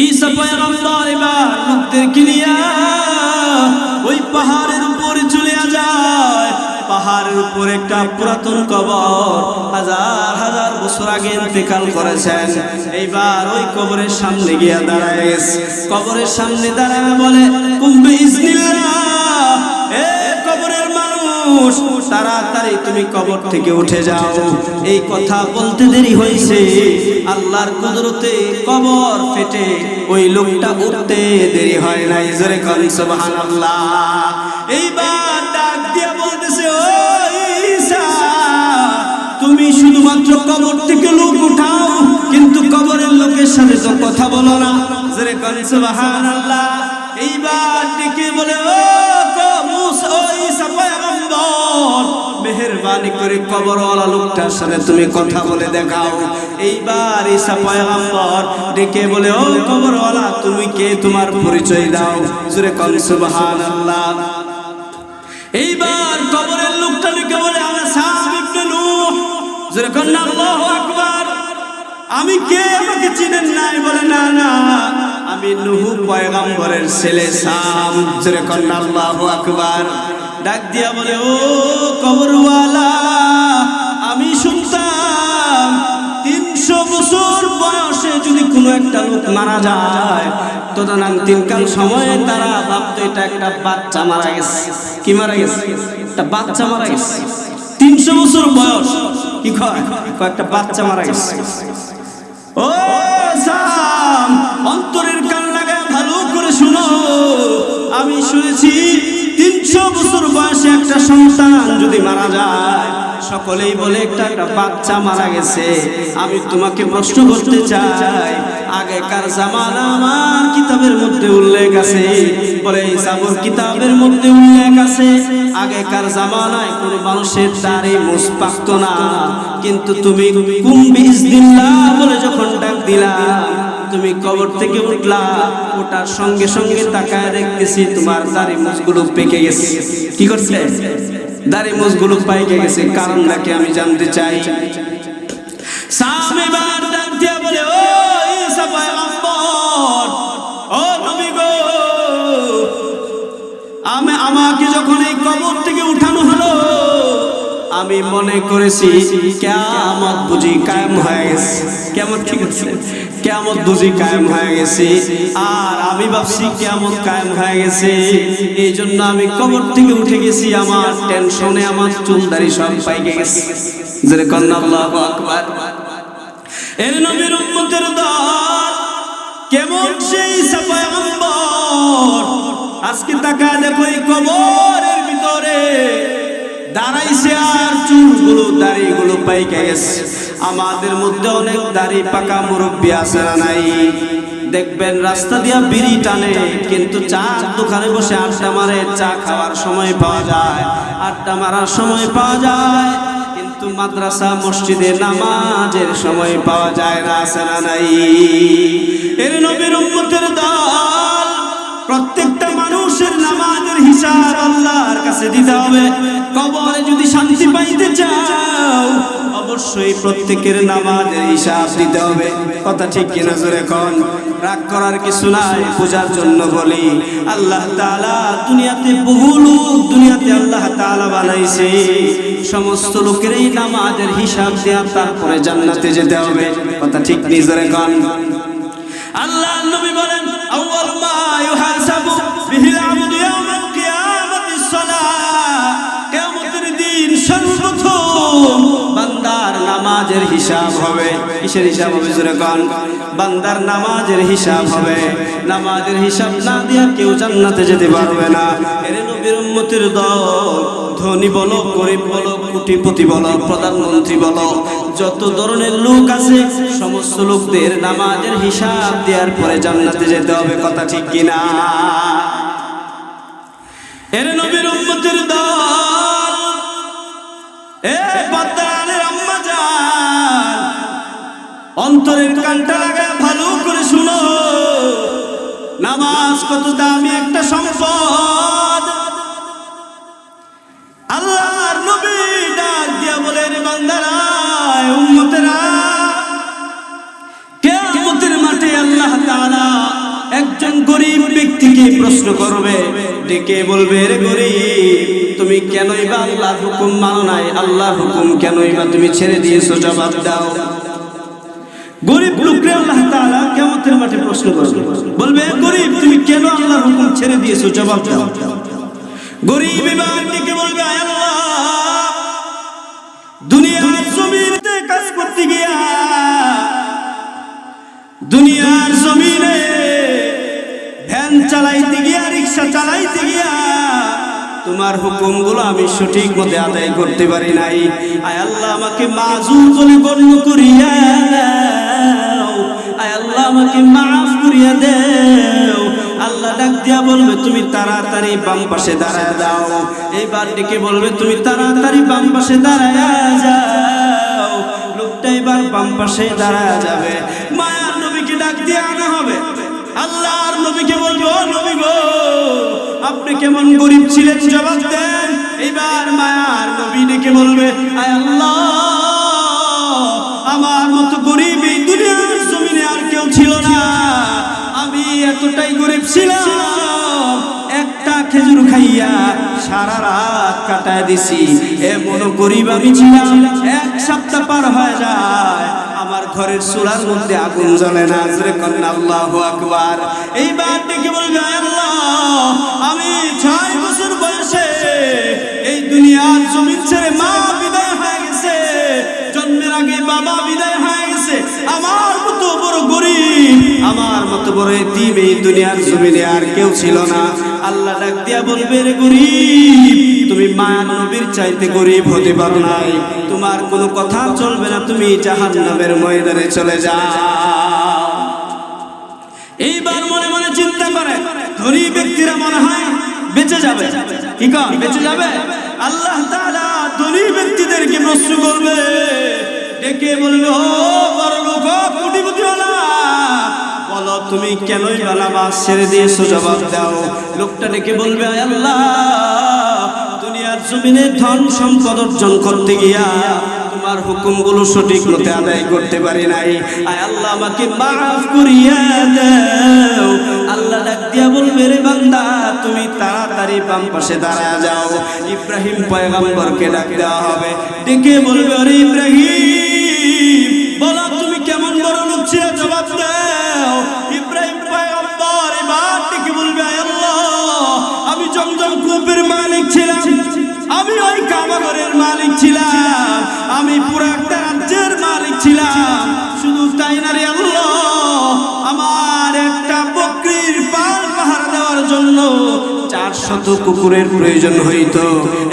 S1: ঈসা পয়গম্বর এবার লোকদেরকে নিয়ে ওই পাহাড়ের উপরে চলে যায়। পাহাড়ের উপর একটা পুরাতন কবর, হাজার হাজার বছর আগে ইন্তেকাল করেছেন। এইবার ওই কবরের সামনে গিয়ে দাঁড়ায় গেছে, কবরের সামনে দাঁড়ায় বলে, কুম বিইজনিল্লাহ, এ কবরের মানুষ, তাড়াতাড়ি তুমি কবর থেকে উঠে যাও। এই কথা বলতে দেরি হয়েছে, আল্লাহর কুদরতে কবর ফেটে ওই লোকটা উঠতে দেরি হয় নাই। জোরে কোন সুবহানাল্লাহ। এইবার ডাক দিয়ে বলতেছে, ও ঈসা, তুমি শুধুমাত্র কবর থেকে লোক উঠাও, কিন্তু কবরের লোকের সাথে তো কথা বলো না। জোরে কোন সুবহানাল্লাহ। এইবার ডেকে বলে, ও মুসা, ও ঈসা পয়গম্বর, মেহেরবানি করে কবরওয়ালা লোকটার সাথে তুমি কথা বলে দেখাও। এইবার ঈসা পয়গম্বর ডেকে বলে, ও কবরওয়ালা, তুমি কে, তোমার পরিচয় দাও। জোরে কোন সুবহানাল্লাহ। এইবার কবরের লোকটা ডেকে বলে, আমি সাম ইবনে নূহ। জোরে কোন আল্লাহু আকবার। আমি কে, আমাকে চিনেন নাই? বলে, না না, আমি নূহ পয়গম্বরের ছেলে সাম। জোরে কোন আল্লাহু আকবার। ডাক দিয়া বলে, ও কবরওয়ালা, আমি শুনতাম 300 বছর বয়সে যদি কোনো একটা লোক মারা যায়, তদানীন্তন সময়ে তারা ভাবতো এটা একটা বাচ্চা মারা গেছে। কি মারা গেছে? একটা বাচ্চা মারা গেছে। 300 বছর বয়স, কি কয়? একটা বাচ্চা মারা গেছে। ও সাম, অন্তরের কান লাগায় ভালো করে শুনো, আমি শুনেছি 300 বছর বয়সে একটা সন্তান যদি মারা যায়, সকলেই বলে একটা বাচ্চা মারা গেছে। আমি তোমাকে প্রশ্ন করতে চাই, আগেকার জামানা আমার কিতাবের মধ্যে উল্লেখ আছে, বলে জাবর কিতাবের মধ্যে উল্লেখ আছে, আগেকার জামানায় কোন মানুষের দাড়ি মুছ পাকতো না, কিন্তু তুমি কুম বিইজনিল্লাহ বলে যখন ডাক দিলা, তুমি কবর থেকে উঠলা, ওটার সঙ্গে সঙ্গে তাকায় দেখতেছি তোমার দাড়ি মুছগুলো পেকে গেছে। কি করছে? দাড়ি মুছগুলো পাইকে গেছে। কারণটাকে আমি জানতে চাই। সাম এবার ডাক দিয়া বলে, ও ঈসা আমি মনে করেছি কিয়ামত বুঝি কায়েম হয়ে গেছে, কিয়ামত ঠিক আছে, কিয়ামত বুঝি কায়েম হয়ে গেছে। আর আমি ভাবছি কিয়ামত কায়েম হয়ে গেছে, এই জন্য আমি কবর থেকে উঠে গেছি, আমার টেনশনে আমার চুল দাড়ি সব পাইকে গেছে। যেরকম আল্লাহু আকবার। এর নবীর উম্মতের দল কেমন সেই পয়গম্বর, আজকে তাকায় দেখো এই কবরের ভিতরে দাঁড়াইছে আর চুলগুলো দাড়িগুলো পাইকে গেছে। আমাদের মধ্যে অনেক দাড়ি পাকা মুরব্বী আছে না নাই? দেখবেন রাস্তা দিয়া বিড়ি টানে, কিন্তু চা দোকানে বসে আড্ডা মারে, চা খাওয়ার সময় পাওয়া যায়, আড্ডা মারার সময় পাওয়া যায়, কিন্তু মাদ্রাসা মসজিদে নামাজের সময় পাওয়া যায় না, আছে না নাই? এর নবীর উম্মতের দল প্রত্যেকটা মানুষের নামাজের হিসাব আল্লাহর কাছে দিতে হবে। কবরে যদি শান্তি পাইতে চাও অবশ্যই প্রত্যেকের নামাজের হিসাব দিতে হবে। কথা ঠিক কিনা জোরে কোন? রাগ করার কিছু নাই, পূজার জন্য বলি। আল্লাহ তাআলা দুনিয়াতে বহু লোক দুনিয়াতে আল্লাহ তাআলা বানাইছে, সমস্ত লোকের এই নামাজের হিসাব দেয়া, তারপরে জান্নাতে যেতে হবে। কথা ঠিক নি জোরে কোন? আল্লাহ নবী বলেন আউয়ালু মা ইউহাসাবু বিহিল আবদু ইয়াউমাল কিয়ামাতিস সালাহ, কিয়ামতের দিন সর্বপ্রথম বান্দার নামাজের হিসাব হবে। কিসের হিসাব হবে জোরে কোন? বান্দার নামাজের হিসাব হবে। নামাজের হিসাব না দিয়া কেউ জান্নাতে যেতে পারবে না। এর নবীর উম্মতের দল, ধনী বলো, গরিব বলো, কোটিপতি বলো, প্রধানমন্ত্রী বলো, যত ধরনের লোক আছে সমস্ত লোকদের নামাজের হিসাব দেওয়ার পরে জান্নাতে যেতে হবে। কথা ঠিক কিনা? এর নবীর উম্মতের দল, এ পদ্মার আম্মা জান, অন্তরের কানটা লাগায় ভালো করে শুনো, নামাজ কত দামি একটা সম্পদ। আল্লাহর নবী ডাক দিয়া বলেন, বান্দারা, উম্মতেরা, কিয়ামতের মাঠে আল্লাহ তাআলা একজন গরীব ব্যক্তিকে প্রশ্ন করবে, ডেকে বলবে, রে গরীব, তুমি কেনই বা আল্লাহর হুকুম মানো নাই? আল্লাহর হুকুম কেনই বা তুমি ছেড়ে দিয়েছো? জবাব দাও। গরীব লোকরে আল্লাহ তাআলা কিয়ামতের মাঠে প্রশ্ন করবে, বলবে, গরীব, তুমি কেন আল্লাহর হুকুম ছেড়ে দিয়েছো? জবাব দাও। গরীব এবার ডেকে বলবে, আল্লাহ, দুনিয়ার জমিনে কাজ করতে গিয়া, দুনিয়ার জমিনে ভ্যান চালাইতে গিয়া, রিক্সা চালাইতে গিয়া তোমার হুকুমগুলো আমি সঠিক মতে আদায় করতে পারি নাই। আয় আল্লাহ, আমাকে মাজুর বলে গণ্য করিয়া দাও, আয় আল্লাহ, আমাকে মাফ করিয়া দেও। আল্লাহ ডাক দিয়া বলবে, তুমি তাড়াতাড়ি বাম পাশে দাঁড়ায় দাও। এইবার ডেকে বলবে, তুমি তাড়াতাড়ি বাম পাশে দাঁড়ায় যাও। লোকটা এবার বাম পাশে দাঁড়ায় যাবে। মায়ার নবীকে ডাক দিয়ে আনা হবে। আল্লাহর নবীকে বলবো, ও নবী গো, আপনি কেমন গরিব ছিলেন? জবাব দেন। এইবার মায়ার নবী ডেকে বলবে, আয় আল্লাহ, আমার মতো গরিব এই দুনিয়ার জমিনে আর কেউ ছিল না। আমি এতটাই গরিব ছিলাম, একটা খেজুর খাইয়া সারা রাত কাটায় দিছি। এমন গরিব আমি ছিলাম, এক সপ্তাহ পার হয়ে যায় আমার ঘরের চুলার মধ্যে আগুন জ্বলে না। আল্লাহু আকবার। এইবার ডেকে বলবে, আল্লাহ, আমি 6 বছর বয়সে এই দুনিয়ার জমিন ছেড়ে মা বিদায় হয়ে গেছে, জন্মের আগে বাবা বিদায় হয়ে গেছে। আমার মতো বড় গরিব, আমার মতো বড় এতিম এই দুনিয়ার জমিনে আর কেউ ছিল না। আল্লাহ ডাক দিয়া বলবে, রে গরিব, তুমি মায়ার নবীর চাইতে গরিব হতে পারো নাই, তোমার কোনো কথা চলবে না, তুমি জাহান্নামের ময়দানে চলে যাও। এইবার মনে মনে চিন্তা করে, ধনী ব্যক্তিরা মনে হয় বেঁচে যাবে। কি কর, বেঁচে যাবে? আল্লাহ তাআলা ধনী ব্যক্তিদেরকে প্রশ্ন করবে, ডেকে বলবে, ও বড় লোক, কোটিপতিওয়ালা, বলো তুমি কেনই বা নামাজ ছেড়ে দিয়েছো? জবাব দাও। লোকটা ডেকে বলবে, আল্লাহ, দুনিয়ার জমিনে ধন সম্পদ অর্জন করতে গিয়া তোমার হুকুমগুলো সঠিক মতে আদায় করতে পারি নাই। আয় আল্লাহ আমাকে মাফ করিয়া দাও। আল্লাহ ডাক দিয়া বলবে, রে বান্দা তুমি তাড়াতাড়ি বাম পাশে দাঁড়া যাও। ইব্রাহিম পয়গম্বরকে ডাক দেওয়া হবে, ডেকে বলবে, আরে ইব্রাহিম বলো তুমি কেমন বড় লোক ছিল, জবাব দাও। ইব্রাহিম পয়গম্বর এবার ডেকে বলবে, আয় আল্লাহ আমি জমজম কূপের মালিক ছিলাম, আমি ওই কাবাঘরের মালিক ছিলাম, আমি পুরো একটা রাজ্যের মালিক ছিলাম। শুধু তাই না রে আল্লাহ, আমার একটা বকরির পাল পাহারা দেওয়ার জন্য 400 কুকুরের প্রয়োজন হইতো।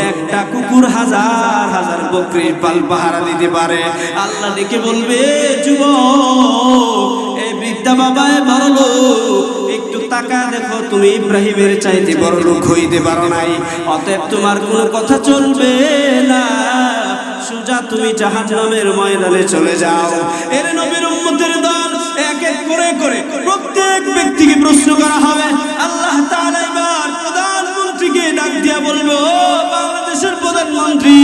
S1: একটা কুকুর হাজার হাজার বকরির পাল পাহারা দিতে পারে। আল্লাহ ডেকে বলবে, যুবক এই বৃদ্ধা বাবায় বড় লোক, একটু তাকা দেখো তুমি ইব্রাহিমের চাইতে বড় লোক হইতে পারো নাই, অতএব তোমার কোনো কথা চলবে না, সোজা তুমি জাহান্নামের ময়দানে চলে যাও। এর নবীর উম্মতের দল এক এক করে করে প্রত্যেক ব্যক্তিকে প্রশ্ন করা হবে। আল্লাহ তাআলা এবার প্রধানমন্ত্রীকে ডাক দিয়া বলবে, ও বাংলাদেশের প্রধানমন্ত্রী,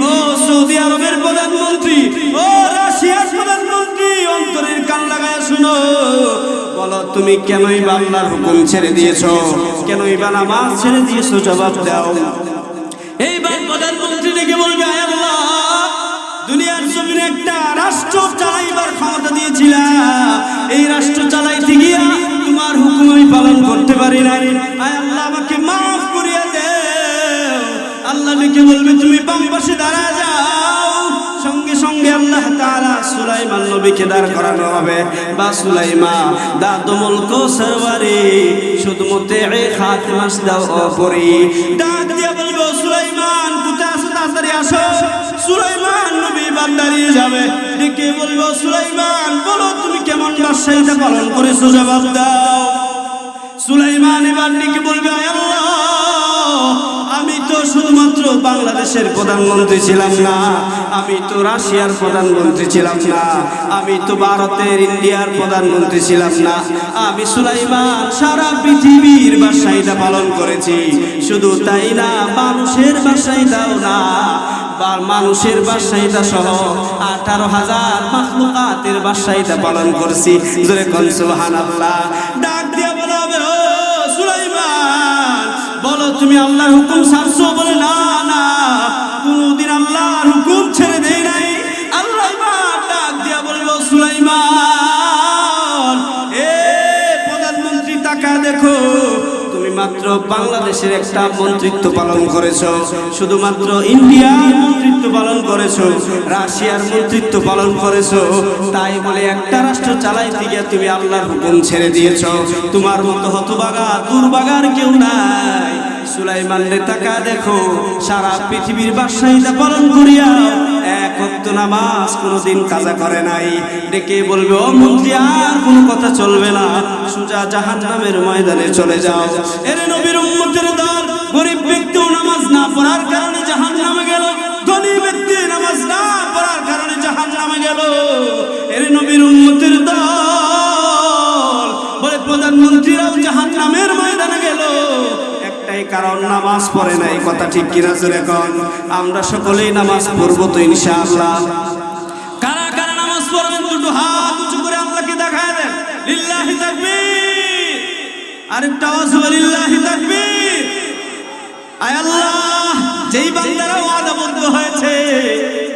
S1: ও সৌদি আরবের প্রধানমন্ত্রী, ও রাশিয়ার প্রধানমন্ত্রী, অন্তরের কান লাগায় শুনো, বলো তুমি কেনই বা আল্লাহর হুকুম ছেড়ে দিয়েছো, কেনই বা নামাজ ছেড়ে দিয়েছো, জবাব দাও। এইবার প্রধানমন্ত্রী ডেকে বলবে, আয় আল্লাহ দুনিয়ার জমিনে একটা রাষ্ট্র চালাইবার ক্ষমতা দিয়েছিলাম, এই রাষ্ট্র চালাইতে গিয়া তোমার হুকুম আমি পালন করতে পারি না, আয় আল্লাহ আমাকে মাফ করিয়া দাও। আল্লাহ ডেকে বলবে, তুমি বাম পাশে দাঁড়া যাও। সঙ্গে সঙ্গে আল্লাহ তাআলা সুলাইমান নবীকে দাঁড় করানো হবে, বা সুলাইমান দাদমুল কৌসার ওয়ারি শুধুমতে খাতিমাস দাও অপরি, ডাক দিয়া বলবো, সুলাইমান কোথায় আছো, তাড়াতাড়ি আসো। সুলাইমান নবী বাদ দাঁড়িয়ে যাবে, ডেকে বলবো, সুলাইমান বলো তুমি কেমন বাদশাহিতা পালন করেছো, জবাব দাও। সুলাইমান এবার ডেকে বলবে, আয় আল্লাহ আমি তো শুধুমাত্র বাংলাদেশের প্রধানমন্ত্রী ছিলাম না, আমি তো রাশিয়ার প্রধানমন্ত্রী ছিলাম না, আমি তো ভারতের ইন্ডিয়ার প্রধানমন্ত্রী ছিলাম না, আমি সুলাইমান সারা পৃথিবীর বাদশাহিতা পালন করেছি। শুধু তাই না, মানুষের বাদশাহিতাও না, মানুষের বাদশাহিতা সহ 18,000 মাখলুকাতের বাদশাহিতা পালন করছি। জোরে কোন সুবহানাল্লাহ। ডাক দিয়ে বলবে, ও সুলাইমান বলো তুমি আল্লাহর হুকুম ছাড়ছো, বলে না না কোনদিন আল্লাহর হুকুম ছেড়ে দেই নাই। আল্লাহ ডাক দিয়া বলবো, সুলাইমান এ প্রধানমন্ত্রী তাকা দেখো, তুমি মাত্র বাংলাদেশের একটা মন্ত্রিত্ব পালন করেছো, শুধুমাত্র ইন্ডিয়ার মন্ত্রিত্ব পালন করেছো, রাশিয়ার মন্ত্রিত্ব পালন করেছো, তাই বলে একটা রাষ্ট্র চালাইতে গিয়ে তুমি আল্লাহর হুকুম ছেড়ে দিয়েছো। তোমার মতো হতভাগা দুর্ভাগার কেউ নাই। সুলাইমান রে তাকা দেখো, সারা পৃথিবীর বাদশাহিতা পালন করিয়া এক ওয়াক্ত নামাজ কোনোদিন কাজা করে নাই। ডেকে বলবে, ও মন্ত্রী আর কোনো কথা চলবে না, সোজা জাহান্নামের ময়দানে চলে যাও। এর নবীর উম্মতের দল, গরিব ব্যক্তিও নামাজ না পড়ার কারণে জাহান্নামে গেল, ধনী ব্যক্তি নামাজ না পড়ার কারণে জাহান্নামে গেল। এর নবীর উম্মতের দল বলে প্রধানমন্ত্রীরাও জাহান্নামের ময়দানে গেল, একটাই কারণ নামাজ পড়ে নাই। কথা ঠিক কিনা জোরে কোন? আমরা সকলেই নামাজ পড়বো তো ইনশাআল্লাহ। কারা কারা নামাজ পড়বেন দুটো হাত উঁচু করে আল্লাহকে দেখায় দেন, লিল্লাহি তাকবীর। আরেকটা আওয়াজ হবে, লিল্লাহি তাকবীর। আয় আল্লাহ, যেই বান্দারা ওয়াদাবদ্ধ হয়েছে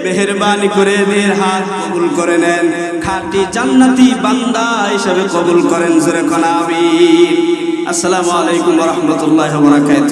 S1: মেহেরবানি করে এদের হাত কবুল করে নেন, খাঁটি জান্নাতি বান্দা হিসেবে কবুল করেন। জোরে কোন আমিন। আসসালামু আলাইকুম ওয়া রাহমাতুল্লাহি ওয়া বারাকাতুহু।